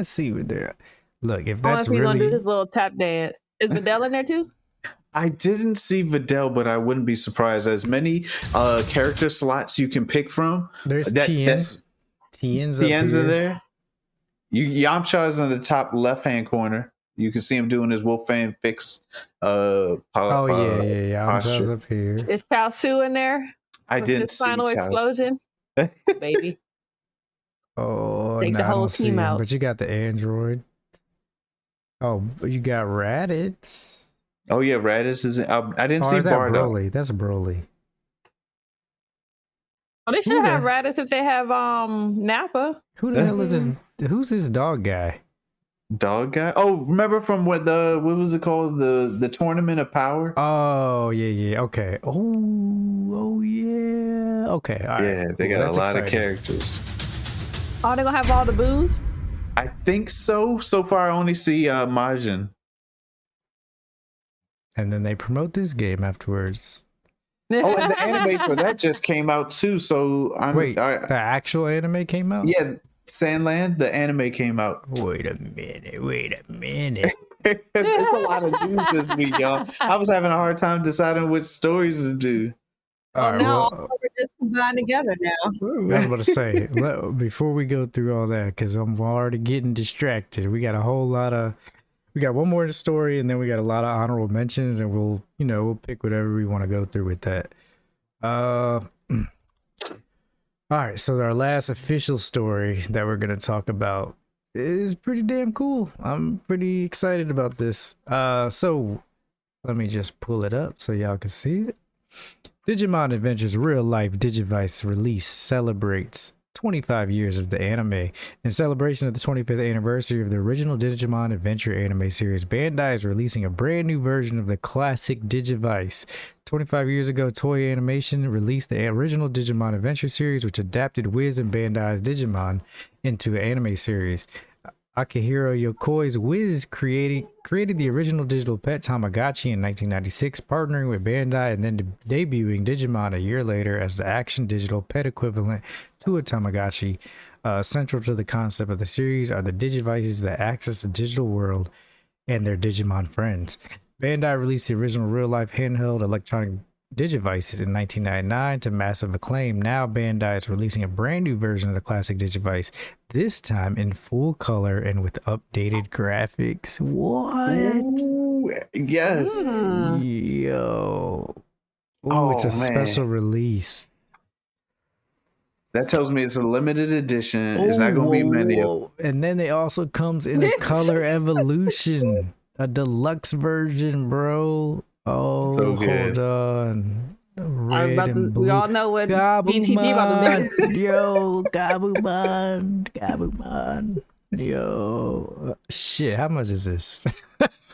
see what they're. Look, if I wonder that's if he's really. gonna do his little tap dance. Is Videl in there too? I didn't see Videl, but I wouldn't be surprised. As many character slots you can pick from. There's Tien's in there. Yamcha's in the top left-hand corner. You can see him doing his Wolfman fix. Yamcha's up here. Is Chaozu in there? I didn't his see final Chaozu. explosion. Baby. Oh, Take the I whole don't see team him, out. but you got the android. Oh, but you got Raditz. Oh yeah, Raditz is. I didn't see Is that Bardock. Broly. That's Broly. Oh, they should have Raditz if they have Nappa. Who the hell is this? Who's this dog guy? Dog guy? Oh, remember from what was it called? The Tournament of Power? Oh yeah. Okay. Oh yeah. Okay. All right. Yeah, they got That's a lot exciting. of characters. Oh, they're gonna have all the booze? I think so. So far, I only see Majin. And then they promote this game afterwards. Oh, and the anime for that just came out too. So the actual anime came out? Yeah, Sandland, the anime came out. Wait a minute. It's a lot of news this week, y'all. I was having a hard time deciding which stories to do. All right, now all we're just combined together now. I was about to say, before we go through all that, because I'm already getting distracted. We got one more story, and then we got a lot of honorable mentions, and we'll pick whatever we want to go through with that. All right, so our last official story that we're gonna talk about is pretty damn cool. I'm pretty excited about this. So let me just pull it up so y'all can see it. Digimon Adventures Real Life Digivice release celebrates 25 years of the anime. In celebration of the 25th anniversary of the original Digimon Adventure anime series, Bandai is releasing a brand new version of the classic Digivice. 25 years ago, Toei Animation released the original Digimon Adventure series, which adapted Wiz and Bandai's Digimon into an anime series. Akihiro Yokoi's Wiz created the original digital pet Tamagotchi in 1996, partnering with Bandai and then debuting Digimon a year later as the action digital pet equivalent to a Tamagotchi. Central to the concept of the series are the Digivices that access the digital world and their Digimon friends. Bandai released the original real-life handheld electronic Digivices in 1999 to massive acclaim. Now Bandai is releasing a brand new version of the classic Digivice, this time in full color and with updated graphics. What? Ooh, yes. Yo. Oh, it's a special release. That tells me it's a limited edition. It's not going to be many of them. And then it also comes in a color evolution, a deluxe version, bro. Oh, so good. Hold on. Red and blue. We all know what BTG about to do. Yo, Gabumon. Yo, shit. How much is this?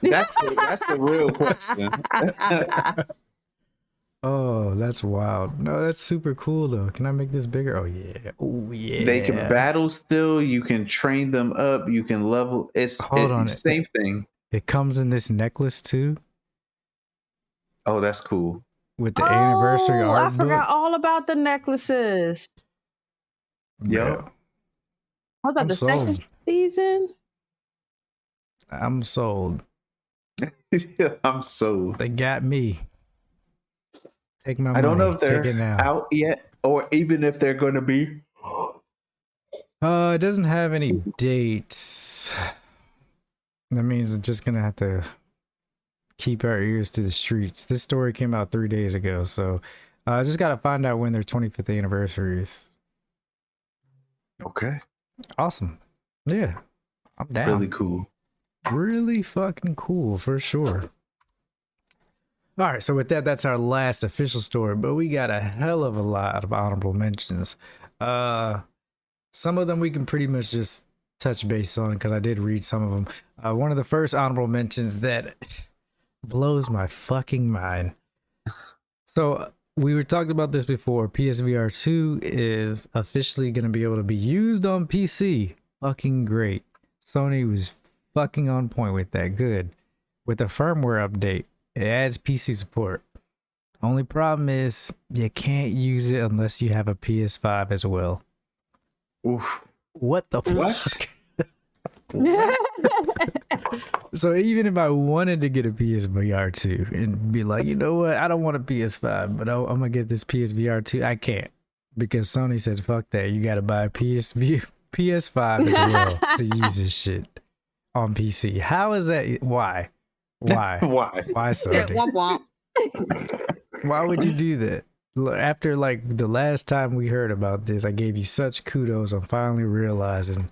That's the real question. Oh, that's wild. No, that's super cool though. Can I make this bigger? Oh yeah. Oh yeah. They can battle still. You can train them up. You can level. It's the same thing. It comes in this necklace too. Oh, that's cool. With the anniversary art I forgot all about the necklaces. Yep. Was that the second season? I'm sold. I'm sold. They got me. Take my money. I don't know if they're out yet, or even if they're going to be. It doesn't have any dates. That means it's just gonna have to keep our ears to the streets. This story came out 3 days ago, so I just gotta find out when their 25th anniversary is. Okay. Awesome. Yeah, I'm down. Really cool. Really fucking cool for sure. All right, so with that, that's our last official story, but we got a hell of a lot of honorable mentions. Some of them we can pretty much just touch base on because I did read some of them. One of the first honorable mentions that blows my fucking mind. So we were talking about this before. PSVR 2 is officially going to be able to be used on PC. Fucking great. Sony was fucking on point with that. Good. With the firmware update, it adds PC support. Only problem is you can't use it unless you have a PS5 as well. Oof. What the fuck? So even if I wanted to get a PSVR 2 and be like, you know what, I don't want a PS5, but I'm gonna get this PSVR 2, I can't, because Sony said fuck that. You gotta buy a PS5 as well to use this shit on PC. How is that? Why Sony? Why would you do that? After like the last time we heard about this, I gave you such kudos on finally realizing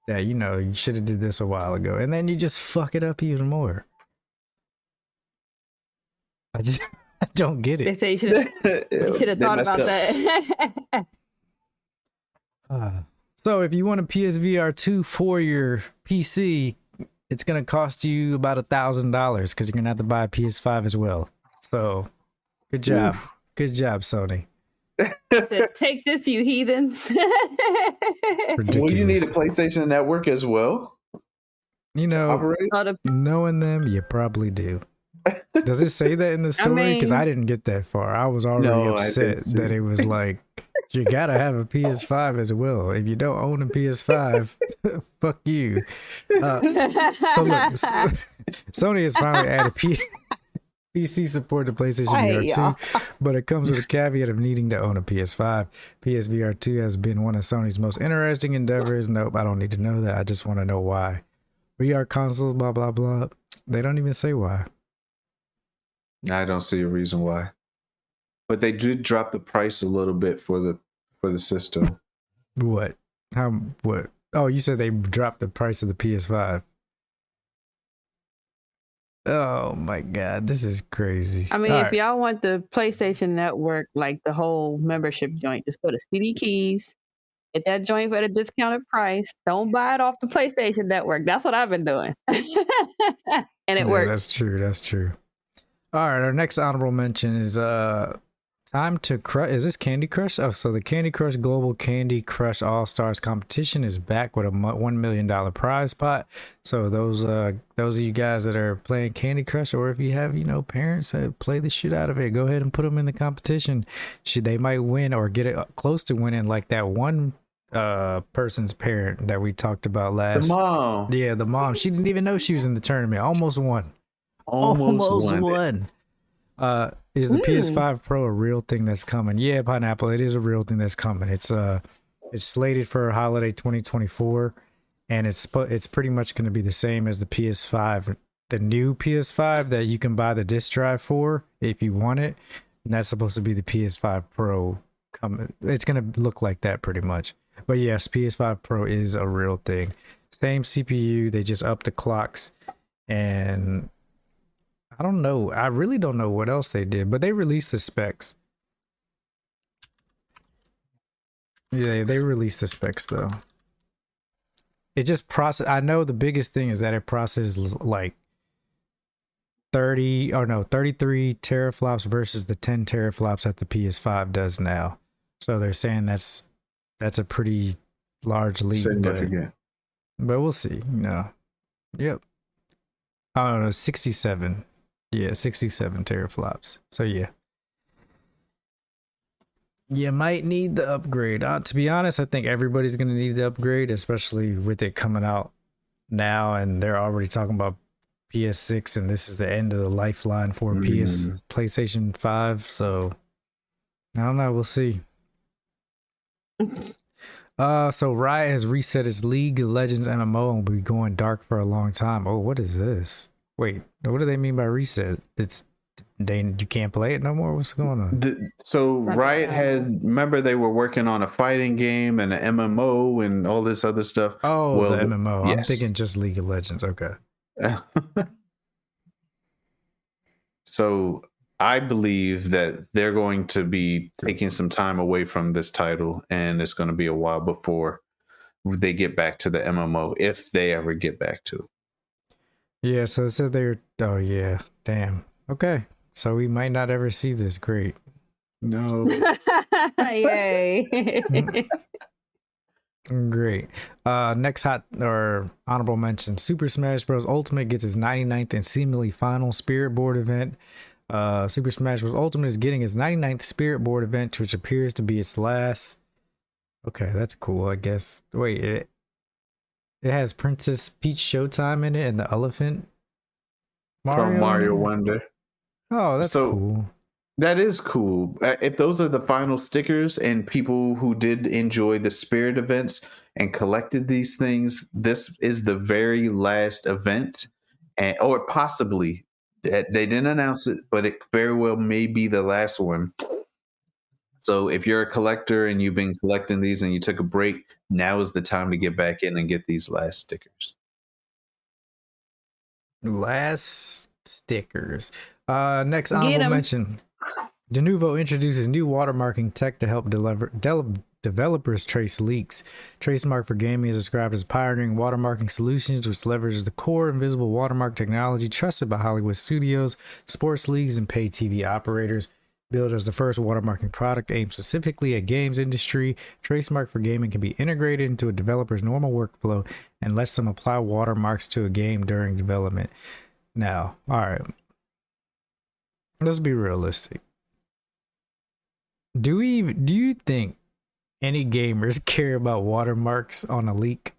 that, you know, you should have did this a while ago, and then you just fuck it up even more. I don't get it. They say you should have thought about that. So if you want a PSVR 2 for your PC, it's gonna cost you about $1,000 because you're gonna have to buy a PS5 as well. So good job. Good job, Sony. Take this, you heathens. Well, you need a PlayStation Network as well. You know, knowing them, you probably do. Does it say that in the story? Because I didn't get that far. I was already upset that it was like, you gotta have a PS5 as well. If you don't own a PS5, fuck you. So look, Sony has finally added PC support to PlayStation VR2, but it comes with a caveat of needing to own a PS5. PSVR 2 has been one of Sony's most interesting endeavors. Nope, I don't need to know that. I just want to know why. VR consoles, blah, blah, blah. They don't even say why. I don't see a reason why. But they did drop the price a little bit for the system. What? What? Oh, you said they dropped the price of the PS5. Oh my god, this is crazy. I mean, if y'all want the PlayStation Network, like the whole membership joint, just go to CD Keys, get that joint at a discounted price. Don't buy it off the PlayStation Network. That's what I've been doing. And it works. That's true. That's true. All right, our next honorable mention is Time to Crush. Is this Candy Crush? Oh, so the Candy Crush Global Candy Crush All Stars competition is back with a $1 million prize pot. So those of you guys that are playing Candy Crush, or if you have parents that play the shit out of it, go ahead and put them in the competition. They might win or get it close to winning, like that one person's parent that we talked about last. The mom. Yeah, the mom. She didn't even know she was in the tournament. Almost won. Almost won. Is the PS5 Pro a real thing that's coming? Yeah, Pineapple, it is a real thing that's coming. It's slated for holiday 2024, and it's pretty much going to be the same as the PS5, the new PS5 that you can buy the disc drive for if you want it. And that's supposed to be the PS5 Pro coming. It's going to look like that pretty much. But yes, PS5 Pro is a real thing. Same CPU, they just upped the clocks, and I don't know. I really don't know what else they did, but they released the specs. Yeah, they released the specs though. It just I know the biggest thing is that it processes like 33 teraflops versus the 10 teraflops that the PS5 does now. So they're saying that's a pretty large leap. But we'll see. Yep. I don't know. 67. Yeah, 67 teraflops. So yeah. You might need the upgrade. To be honest, I think everybody's going to need the upgrade, especially with it coming out now, and they're already talking about PS6, and this is the end of the lifeline for PlayStation 5. So I don't know. We'll see. So Riot has reset its League of Legends MMO and will be going dark for a long time. Oh, what is this? Wait, what do they mean by reset? You can't play it no more? What's going on? So Riot remember they were working on a fighting game and an MMO and all this other stuff. Oh, well, the MMO. Yes. I'm thinking just League of Legends. Okay. So I believe that they're going to be taking some time away from this title, and it's going to be a while before they get back to the MMO, if they ever get back to it. Yeah, so it said they're... Oh, yeah. Damn. Okay. So we might not ever see this. Great. No. Yay. Great. Next hot or honorable mention. Super Smash Bros. Ultimate gets its 99th and seemingly final Spirit Board event. Super Smash Bros. Ultimate is getting its 99th Spirit Board event, which appears to be its last. Okay, that's cool, I guess. Wait, it has Princess Peach Showtime in it and the elephant from Mario Wonder. Oh, that's cool. That is cool. If those are the final stickers and people who did enjoy the Spirit events and collected these things, this is the very last event, or possibly. They didn't announce it, but it very well may be the last one. So if you're a collector and you've been collecting these and you took a break, now is the time to get back in and get these last stickers. Last stickers. Next honorable mention. Denuvo introduces new watermarking tech to help developers trace leaks. Tracemark for Gaming is described as pioneering watermarking solutions, which leverages the core invisible watermark technology trusted by Hollywood studios, sports leagues, and pay TV operators. Billed as the first watermarking product aimed specifically at games industry, Tracemark for gaming can be integrated into a developer's normal workflow and lets them apply watermarks to a game during development. Now, all right, let's be realistic. Do you think any gamers care about watermarks on a leak?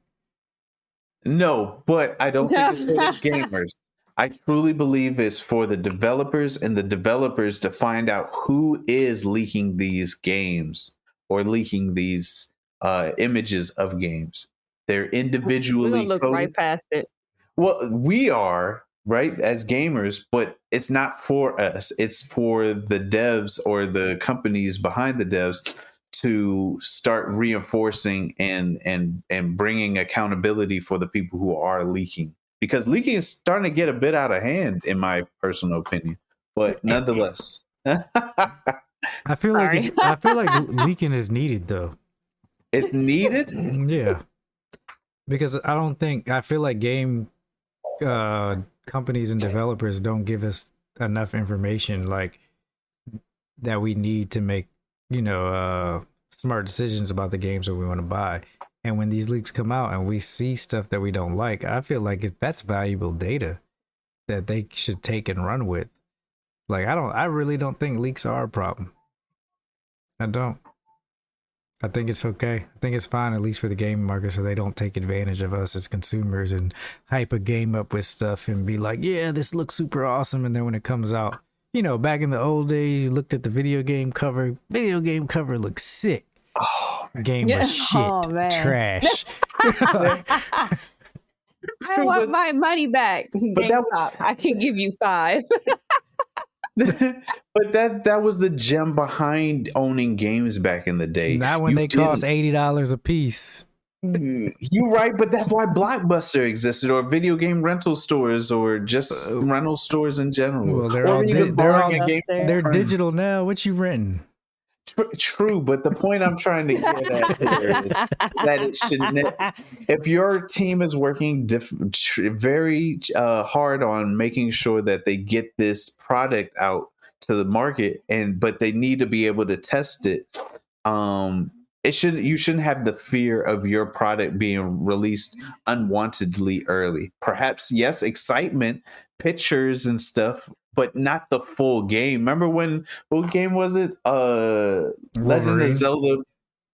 No, but I don't think it's for the gamers. I truly believe it's for the developers and the developers to find out who is leaking these games or leaking these images of games. They're individually We're gonna look coded. right past it. Well, we are, right, as gamers, but it's not for us. It's for the devs or the companies behind the devs to start reinforcing and bringing accountability for the people who are leaking, because leaking is starting to get a bit out of hand, in my personal opinion. But nonetheless, I feel like leaking is needed though. it's needed. Yeah, because I feel like game companies and developers don't give us enough information like that we need to make, smart decisions about the games that we want to buy. And when these leaks come out and we see stuff that we don't like, I feel like that's valuable data that they should take and run with. Like, I really don't think leaks are a problem. I don't. I think it's okay. I think it's fine, at least for the gaming market, so they don't take advantage of us as consumers and hype a game up with stuff and be like, yeah, this looks super awesome. And then when it comes out, back in the old days, you looked at the video game cover looks sick. Oh, game was shit, trash. I want my money back. But I can give you 5. But that was the gem behind owning games back in the day. Not when they cost $80 a piece. You're right, but that's why Blockbuster existed, or video game rental stores, or just rental stores in general. Well, they're digital now. What you renting? True, but the point I'm trying to get at here is that it shouldn't. If your team is working very hard on making sure that they get this product out to the market, but they need to be able to test it. You shouldn't have the fear of your product being released unwantedly early. Perhaps, yes, excitement, pictures and stuff, but not the full game. Remember what game was it? Legend of Zelda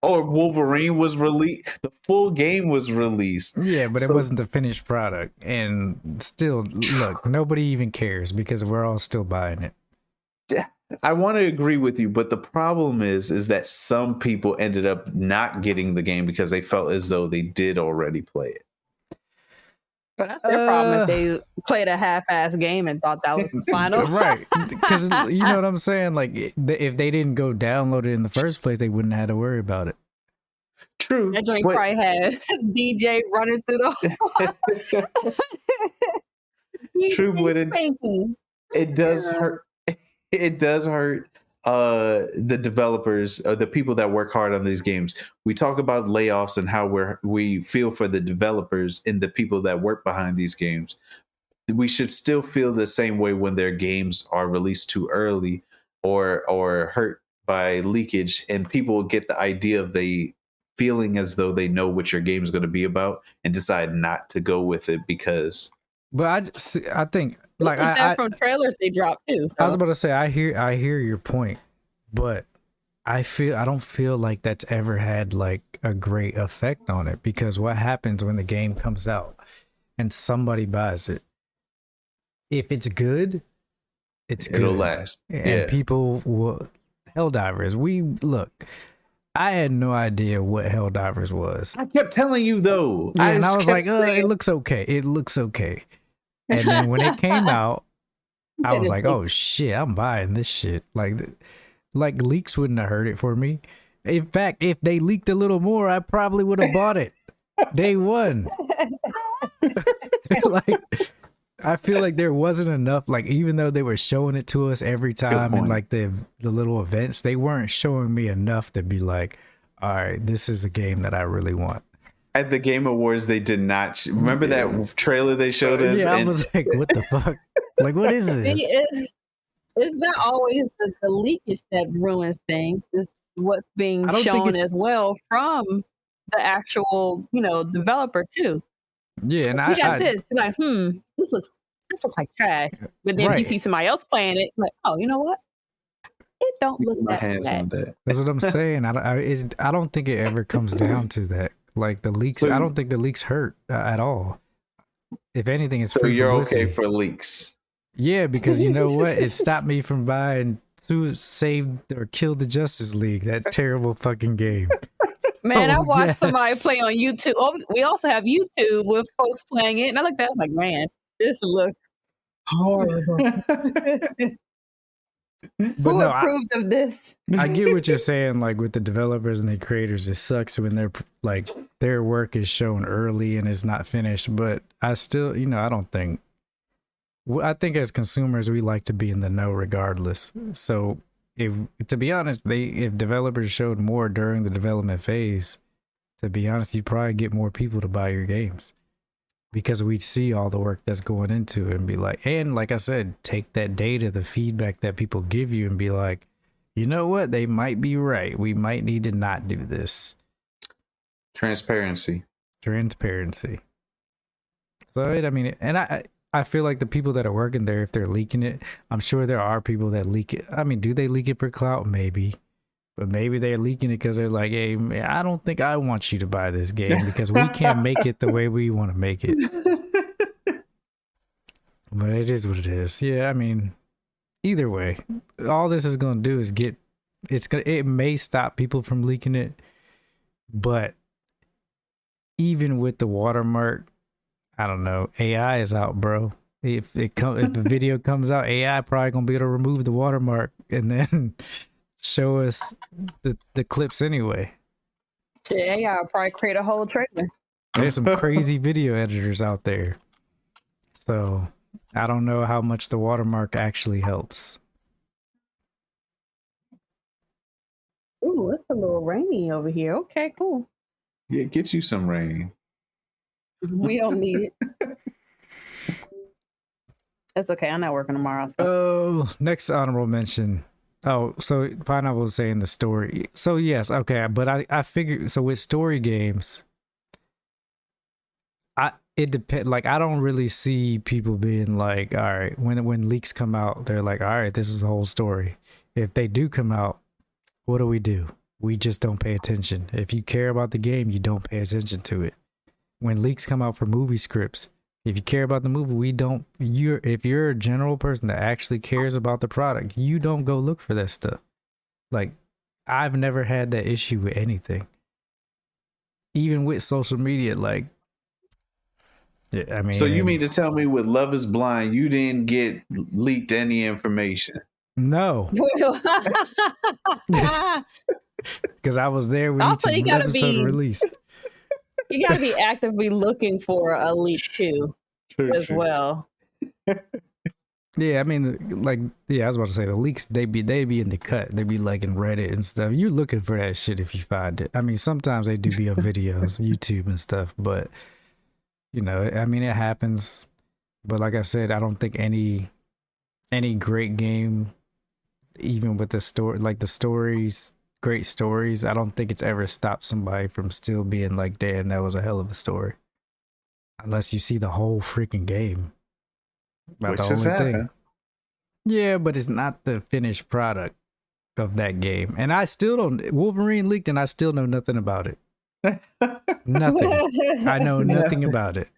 or Wolverine was released. The full game was released. Yeah, but it wasn't the finished product. And still, look, nobody even cares because we're all still buying it. Yeah, I want to agree with you, but the problem is that some people ended up not getting the game because they felt as though they did already play it. But that's their problem if they played a half-ass game and thought that was the final. Right. Because you know what I'm saying? Like, if they didn't go download it in the first place, they wouldn't have to worry about it. True. That joint probably had DJ running through the whole... True, but it does hurt. It does hurt the developers, the people that work hard on these games. We talk about layoffs and how we feel for the developers and the people that work behind these games. We should still feel the same way when their games are released too early or hurt by leakage, and people get the idea of the feeling as though they know what your game is going to be about and decide not to go with it because. But I think like from trailers they drop too. So. I was about to say I hear your point, but I don't feel like that's ever had like a great effect on it, because what happens when the game comes out and somebody buys it? If it's good, it'll last. And people will. Helldivers. I had no idea what Helldivers was. I kept telling you though. Yeah, and I was like, it looks okay. It looks okay. And then when it came out, I was like, oh shit, I'm buying this shit. Like leaks wouldn't have hurt it for me. In fact, if they leaked a little more, I probably would have bought it day one. Like, I feel like there wasn't enough, like, even though they were showing it to us every time and like the little events, they weren't showing me enough to be like, all right, this is a game that I really want. At the Game Awards, they did not. Remember that trailer they showed us? Yeah, I was like, what the fuck? Like, what is this? It's not always the leakage that ruins things. It's what's being I don't think shown it's as well from the actual, developer too. yeah, and We got I this. You're like, this looks like trash. But then if you right. see somebody else playing it, like, oh, you know what? It don't look My that hands bad. on that. That's what I'm saying. I don't think it ever comes down to that. Like the leaks, I don't think the leaks hurt at all. If anything, it's So free you're publicity. okay for leaks? Yeah, because you know what? It stopped me from buying saved or killed the Justice League, that terrible fucking game. Man, I Oh, watched somebody yes. play on YouTube. Oh, we also have YouTube with folks playing it, and I looked at it, I was like, man, this looks horrible. But Who no, approved of this? I get what you're saying. Like with the developers and the creators, it sucks when they're like their work is shown early and it's not finished. But I still, I don't think. I think as consumers, we like to be in the know regardless. So if, to be honest, if developers showed more during the development phase, to be honest, you'd probably get more people to buy your games because we'd see all the work that's going into it and be like, and like I said, take that data, the feedback that people give you and be like, you know what? They might be right. We might need to not do this. Transparency. So, I mean, and I feel like the people that are working there, if they're leaking it, I'm sure there are people that leak it. I mean, do they leak it for clout? Maybe. But maybe they're leaking it because they're like, hey, man, I don't think I want you to buy this game because we can't make it the way we want to make it. But it is what it is. Yeah, I mean, either way, all this is going to do is it may stop people from leaking it. But even with the watermark, I don't know. AI is out, bro. If the video comes out, AI probably gonna be able to remove the watermark and then show us the clips anyway. AI will probably create a whole trailer. There's some crazy video editors out there, so I don't know how much the watermark actually helps. Ooh, it's a little rainy over here. Okay, cool. Yeah, get you some rain. We don't need it. That's okay. I'm not working tomorrow. So. Oh, next honorable mention. Oh, so Pineapple was saying the story. So yes, okay, but I figured so with story games, it depends. Like I don't really see people being like, all right, when leaks come out, they're like, all right, this is the whole story. If they do come out, what do? We just don't pay attention. If you care about the game, you don't pay attention to it. When leaks come out for movie scripts, if you care about the movie, if you're a general person that actually cares about the product, you don't go look for that stuff. Like, I've never had that issue with anything. Even with social media, like, yeah, I mean. So you mean to tell me with Love is Blind, you didn't get leaked any information? No. Because I was there when each episode released. You got to be actively looking for a leak too, as well. Yeah, I mean, like, yeah, I was about to say the leaks. They be in the cut. They be like in Reddit and stuff. You're looking for that shit if you find it. I mean, sometimes they do be on videos, YouTube and stuff. But I mean, it happens. But like I said, I don't think any great game, even with the story, like the stories. Great stories, I don't think it's ever stopped somebody from still being like, damn, that was a hell of a story. Unless you see the whole freaking game. Which is thing. Yeah, but it's not the finished product of that game. And I still don't. Wolverine leaked and I still know nothing about it. Nothing. I know nothing about it.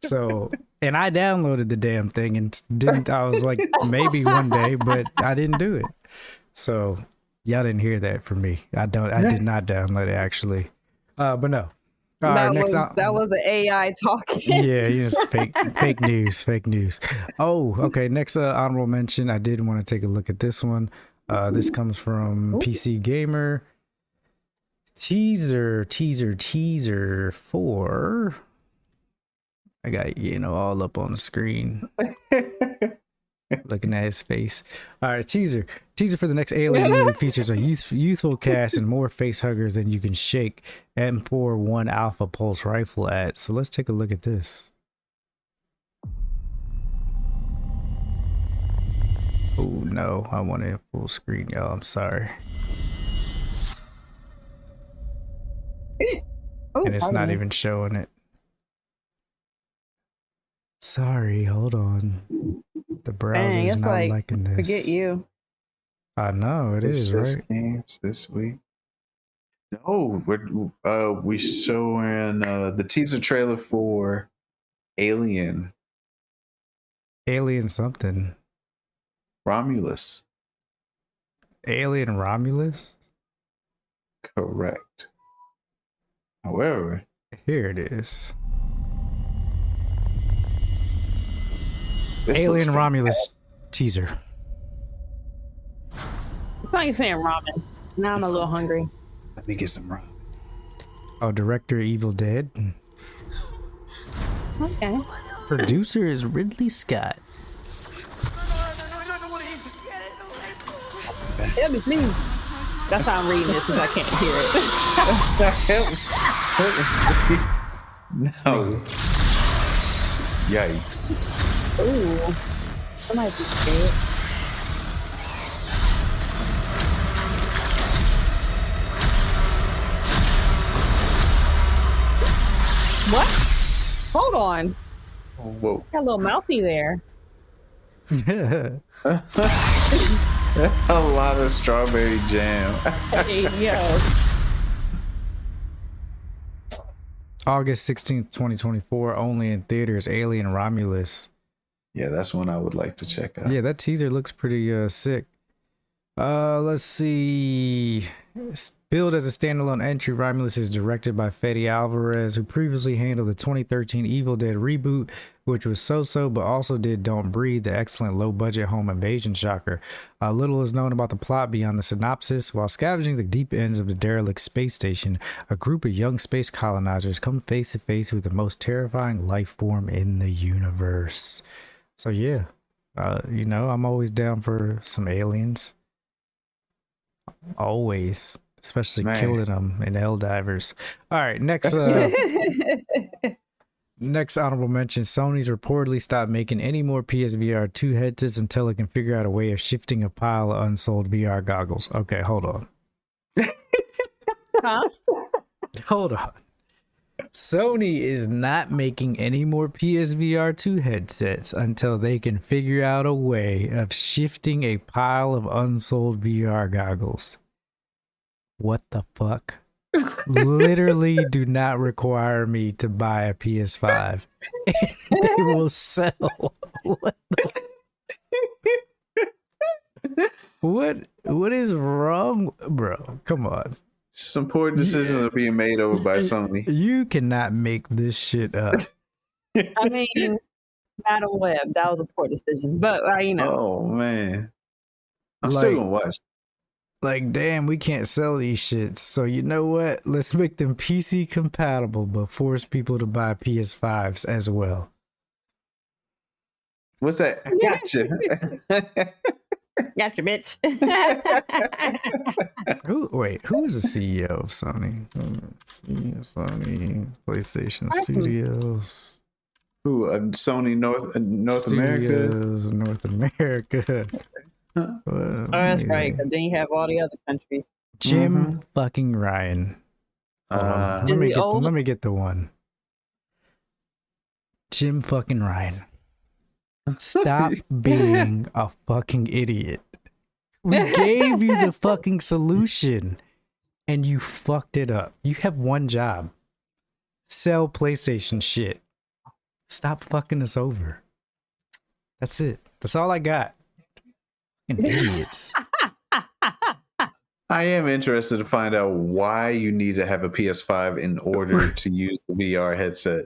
So, and I downloaded the damn thing and I was like, maybe one day, but I didn't do it. So, y'all didn't hear that from me. I did not download it actually. But no. That was an AI talking. Yeah, fake news. Oh, okay. Next honorable mention. I did want to take a look at this one. This comes from PC Gamer. Teaser for. I got all up on the screen. Looking at his face. All right, teaser for the next Alien movie features a youthful cast and more face huggers than you can shake. M41 Alpha Pulse rifle ad. So let's take a look at this. Oh no, I wanted full screen, y'all. I'm sorry. Oh, And it's not pardon me. even showing it. Sorry, hold on. The browser Dang, is it's not like, liking this. forget you. I know it It's is, just right? games this week. No, we showing the teaser trailer for Alien Alien something. Romulus. Alien Romulus? Correct. However, here it is. This Alien looks Romulus teaser. It's like saying ramen. Now I'm a little hungry. Let me get some ramen. Oh, director Evil Dead. Okay. Producer is Ridley Scott. Help me, please. That's how I'm reading this since I can't hear it. No. Yikes. Ooh. I might be scared. What? Hold on. Whoa. Got a little mouthy there. A lot of strawberry jam. Hey, yo. August 16th, 2024, only in theaters, Alien Romulus. Yeah, that's one I would like to check out. Yeah, that teaser looks pretty sick. Let's see. Billed as a standalone entry, Romulus is directed by Fede Alvarez, who previously handled the 2013 Evil Dead reboot, which was so-so, but also did Don't Breathe, the excellent low-budget home invasion shocker. Little is known about the plot beyond the synopsis. While scavenging the deep ends of the derelict space station, a group of young space colonizers come face to face with the most terrifying life form in the universe. So yeah, you know, I'm always down for some aliens. Always, especially killing them in Helldivers. All right, next next honorable mention. Sony's reportedly stopped making any more PSVR 2 headsets until it can figure out a way of shifting a pile of unsold VR goggles. Okay, hold on. Huh? Hold on. Sony is not making any more PSVR 2 headsets until they can figure out a way of shifting a pile of unsold VR goggles. What the fuck? Literally do not require me to buy a PS5. They will sell. What is wrong, bro? Come on. Some poor decisions are being made over by Sony. You cannot make this shit up. I mean, Madam Web, that was a poor decision. But, you know. Oh, man. I'm still going to watch. Like, damn, we can't sell these shits. So, you know what? Let's make them PC compatible, but force people to buy PS5s as well. What's that? Gotcha. Gotcha, bitch. Who is the CEO of Sony? Sony PlayStation Studios. Who? Sony North Studios, America. North America. Oh, that's right. Because then you have all the other countries. Jim fucking Ryan. Let me get the one. Jim fucking Ryan. Stop being a fucking idiot. We gave you the fucking solution and you fucked it up. You have one job. Sell PlayStation shit. Stop fucking us over. That's it. That's all I got. Fucking idiots. I am interested to find out why you need to have a PS5 in order to use the VR headset.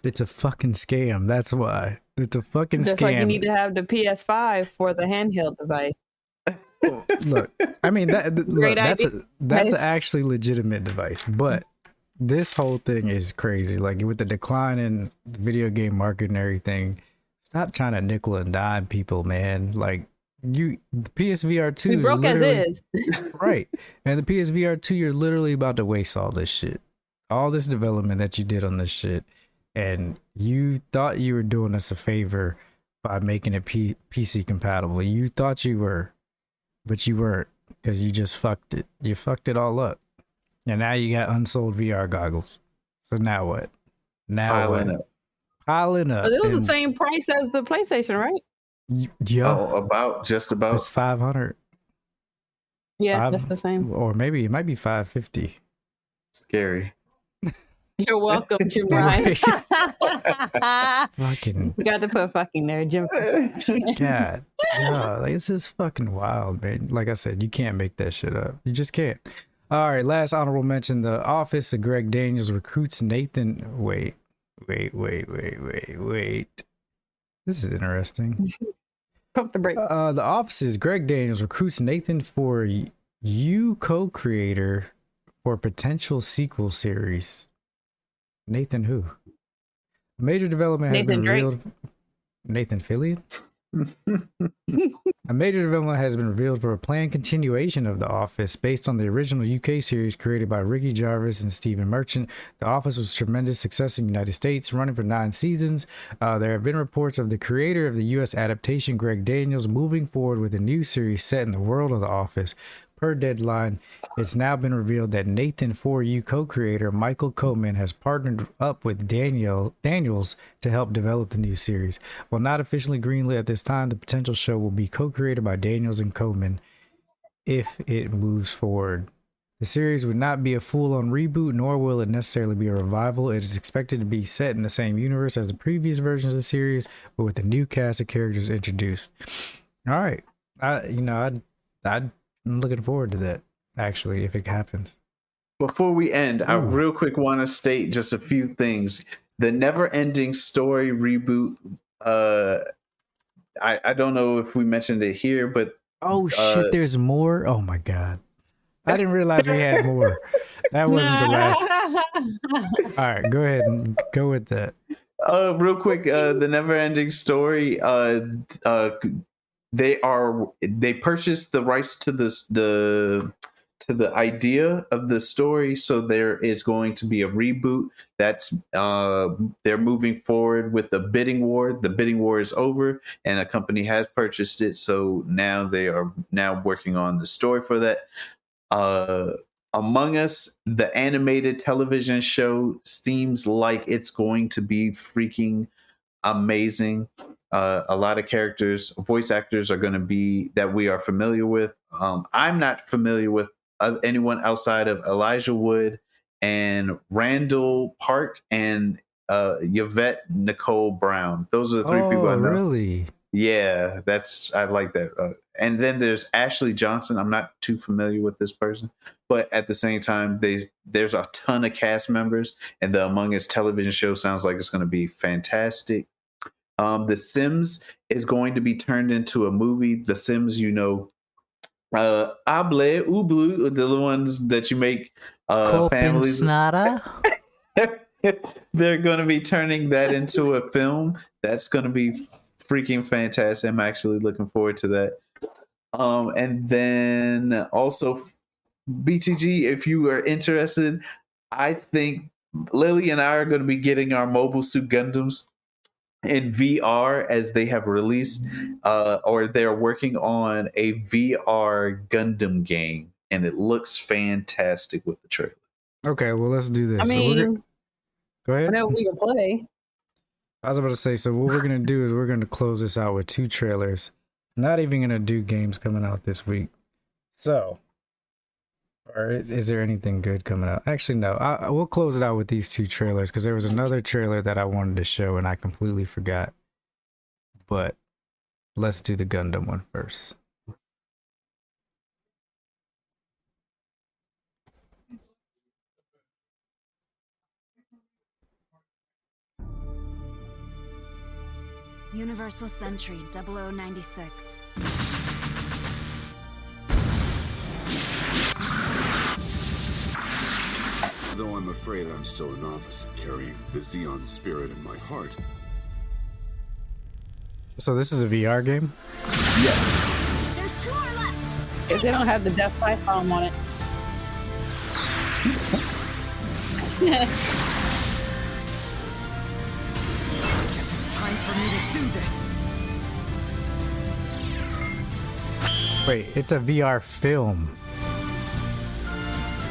It's a fucking scam. That's why. It's a fucking Just scam. like you need to have the PS5 for the handheld device. Look, I mean that's Nice. an actually legitimate device, but this whole thing is crazy. Like with the decline in the video game market and everything, stop trying to nickel and dime people, man. Like the PSVR 2 We is broke as literally is. right, and the PSVR 2 you're literally about to waste all this shit, all this development that you did on this shit. And you thought you were doing us a favor by making it PC compatible. You thought you were, but you weren't, because you just fucked it. You fucked it all up. And now you got unsold VR goggles. So now what? Now Piling what? up. Piling up. But it was and- the same price as the PlayStation, right? Yeah. Oh, just about. It's 500. Yeah, that's the same. Or maybe it might be 550. Scary. You're welcome, Jim Ryan. Fucking You got to put fucking there, Jim. God, yeah, like, this is fucking wild, man. Like I said, you can't make that shit up. You just can't. All right, last honorable mention: The Office of Greg Daniels recruits Nathan. Wait. This is interesting. Pump the brake. The Office's Greg Daniels recruits Nathan for you co-creator for potential sequel series. Nathan who? Major development has Nathan been revealed. Nathan Fillion? A major development has been revealed for a planned continuation of The Office based on the original UK series created by Ricky Jarvis and Stephen Merchant. The Office was a tremendous success in the United States, running for 9 seasons. There have been reports of the creator of the US adaptation, Greg Daniels, moving forward with a new series set in the world of The Office. Per Deadline, it's now been revealed that Nathan 4U co-creator Michael Coleman has partnered up with Daniels to help develop the new series. While not officially greenlit at this time, the potential show will be co-created by Daniels and Coleman if it moves forward. The series would not be a full-on reboot, nor will it necessarily be a revival. It is expected to be set in the same universe as the previous versions of the series, but with a new cast of characters introduced. All right, I'm looking forward to that, actually, if it happens. Before we end, I real quick want to state just a few things. The Never Ending Story reboot, I don't know if we mentioned it here, but... Oh, shit, there's more? Oh, my God. I didn't realize we had more. That wasn't the last... All right, go ahead and go with that. Real quick, The Never Ending Story, they purchased the rights to the idea of the story, so there is going to be a reboot. That's they're moving forward with the bidding war. The bidding war is over, and a company has purchased it, so now they are working on the story for that. Among Us, the animated television show, seems like it's going to be freaking amazing. A lot of characters, voice actors are going to be that we are familiar with. I'm not familiar with anyone outside of Elijah Wood and Randall Park and Yvette Nicole Brown. Those are the 3 people I know. Really? Yeah, I like that. And then there's Ashley Johnson. I'm not too familiar with this person, but at the same time, there's a ton of cast members, and the Among Us television show sounds like it's going to be fantastic. The Sims is going to be turned into a movie. The Sims, Able, Ooblu, the ones that you make families. They're going to be turning that into a film. That's going to be freaking fantastic. I'm actually looking forward to that. And then also BTG, if you are interested, I think Lily and I are going to be getting our Mobile Suit Gundams in VR, as they have released or they're working on a VR Gundam game, and it looks fantastic with the trailer. Okay, well, let's do this. I mean, go ahead. I know we can play. I was about to say, so what we're going to do is we're going to close this out with 2 trailers. Not even going to do games coming out this week. So, or is there anything good coming out? Actually, no. We'll close it out with these 2 trailers, because there was another trailer that I wanted to show and I completely forgot. But let's do the Gundam one first. Universal Sentry 0096. Though I'm afraid I'm still an officer carrying the Xeon spirit in my heart. So this is a VR game? Yes. There's 2 more left. If they don't have the Death Fly foam on it. Guess it's time for me to do this. Wait, it's a VR film.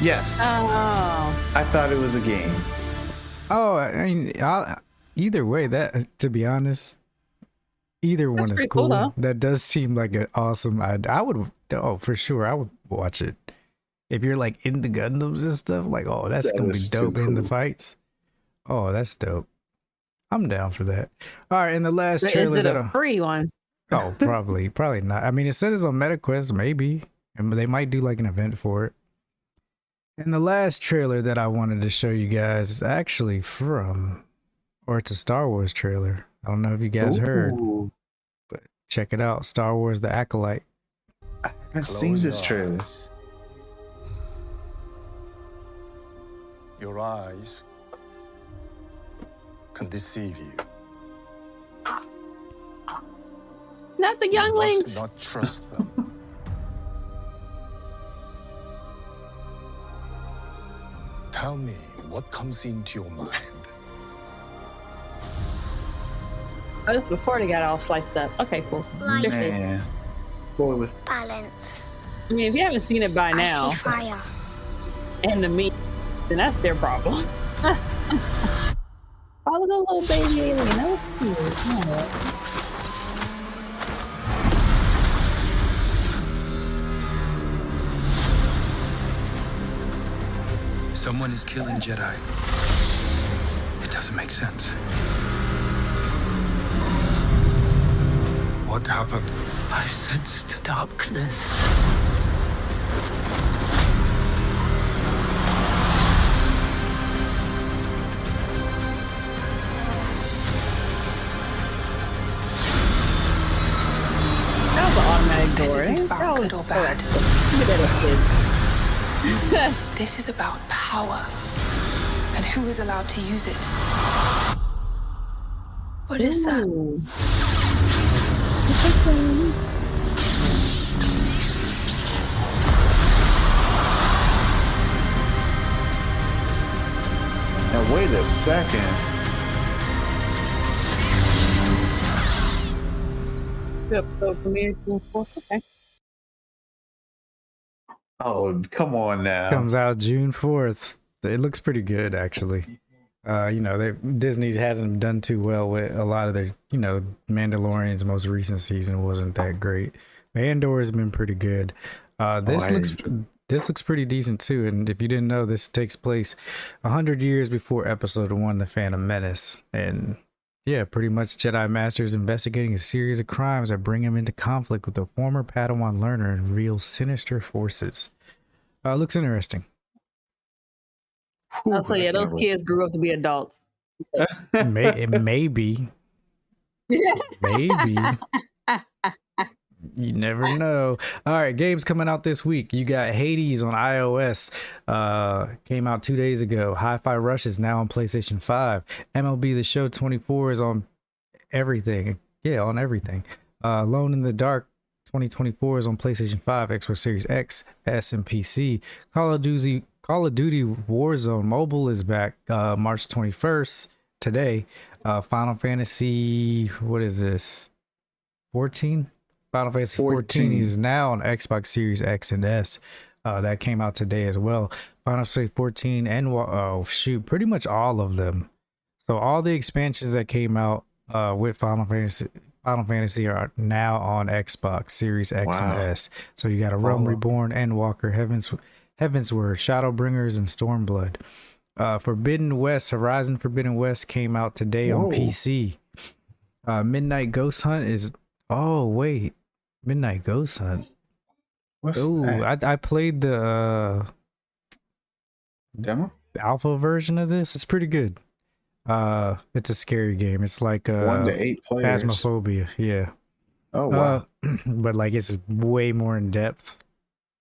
Yes. I thought it was a game. Oh, I mean, either way, that to be honest, either one is pretty cool. cool, though. That does seem like an awesome. I would, oh, for sure, I would watch it. If you're like into Gundams and stuff, like, oh, that's That gonna be is too dope in the cool. fights. Oh, that's dope. I'm down for that. All right, and the last Is trailer it that a free one? oh, probably not. I mean, it said it's on MetaQuest, maybe, and they might do like an event for it. And the last trailer that I wanted to show you guys is actually it's a Star Wars trailer. I don't know if you guys heard, Ooh. but check it out. Star Wars: The Acolyte. I haven't seen this trailer. Your eyes can deceive you. Not the You must younglings. not trust them. Tell me what comes into your mind. Oh, this is before they got all sliced up. Okay, cool. Man. Spoiler. Balance. I mean, if you haven't seen it by I now, see fire. and the meat, then that's their problem. Follow the little baby alien. That was cute. Yeah. Someone is killing Jedi. It doesn't make sense. What happened? I sensed darkness. That was an automatic This door. isn't eh? about That was good or bad. Look at that kid. This is about power and who is allowed to use it. What is that? Ooh. Now wait a second. Episode premieres June 4th. Okay. Oh, come on now. Comes out June 4th. It looks pretty good, actually. Disney hasn't done too well with a lot of their, Mandalorian's most recent season wasn't that great. Andor has been pretty good. This looks pretty decent too. And if you didn't know, this takes place 100 years before Episode 1, The Phantom Menace. And yeah, pretty much Jedi Masters investigating a series of crimes that bring him into conflict with a former Padawan learner and real sinister forces. Looks interesting. Oh, so yeah, those kids grew up to be adults. Maybe. Maybe. You never know. All right, games coming out this week. You got Hades on iOS. Came out 2 days ago. Hi-Fi Rush is now on PlayStation 5. MLB The Show 24 is on everything. Yeah, on everything. Alone in the Dark 2024 is on PlayStation 5, Xbox Series X, S, and PC. Call of Duty Warzone Mobile is back March 21st, today. Final Fantasy, what is this? 14? Final Fantasy 14 is now on Xbox Series X and S. That came out today as well. Final Fantasy 14 and pretty much all of them. So all the expansions that came out with Final Fantasy are now on Xbox Series X and S. So you got a Realm Reborn, Endwalker, Heavensward, Shadowbringers, and Stormblood. Horizon Forbidden West came out today on PC. Midnight Ghost Hunt is... Oh, wait. Midnight Ghost Hunt. I played the demo alpha version of this. It's pretty good. It's a scary game. It's like 1 to 8 players. Phasmophobia. Yeah. Oh wow. But like it's way more in depth.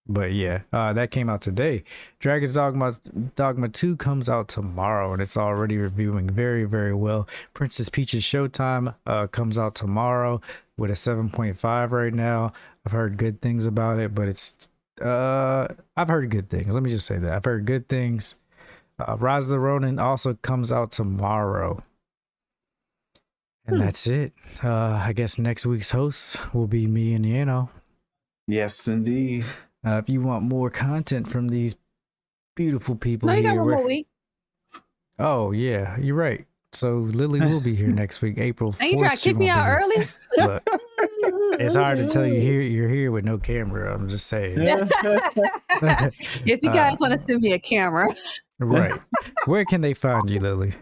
But yeah, that came out today. Dragon's Dogma 2 comes out tomorrow, and it's already reviewing very, very well. Princess Peach's Showtime comes out tomorrow with a 7.5 right now. I've heard good things about it, but I've heard good things. Let me just say that. I've heard good things. Rise of the Ronin also comes out tomorrow. And that's it. I guess next week's host will be me and Yano. Yes, indeed. If you want more content from these beautiful people No, you got here, one more week. oh yeah, you're right. So Lily will be here next week, April 4th. And you trying to kick me out early? Look, it's hard to tell you're here with no camera. I'm just saying. If you guys want to send me a camera. Right. Where can they find you, Lily?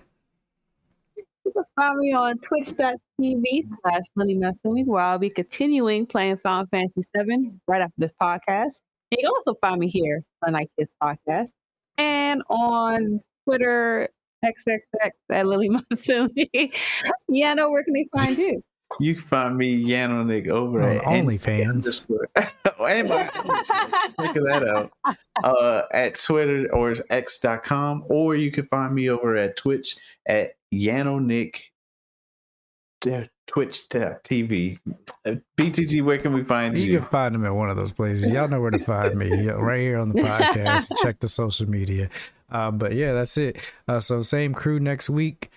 You can find me on twitch.tv/LilyMassumi, where I'll be continuing playing Final Fantasy VII right after this podcast. You can also find me here on Night Kids Podcast. And on Twitter, XXX at Lily Matsumi. Yano, where can they find you? You can find me, Yanonick, over on at OnlyFans. Figure that out. At Twitter or X.com, or you can find me over at Twitch at Yanonick. Twitch.tv. BTG, where can we find you? You can find them at one of those places. Y'all know where to find me. Right here on the podcast. Check the social media. But yeah, that's it. So same crew next week.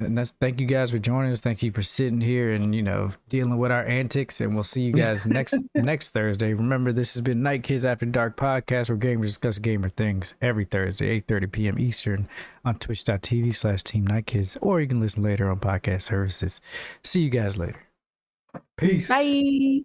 And thank you guys for joining us. Thank you for sitting here and dealing with our antics. And we'll see you guys next Thursday. Remember, this has been Night Kids After Dark podcast, where gamers discuss gamer things every Thursday, 8:30 p.m. Eastern on twitch.tv/Team Night Kids, or you can listen later on podcast services. See you guys later. Peace. Bye.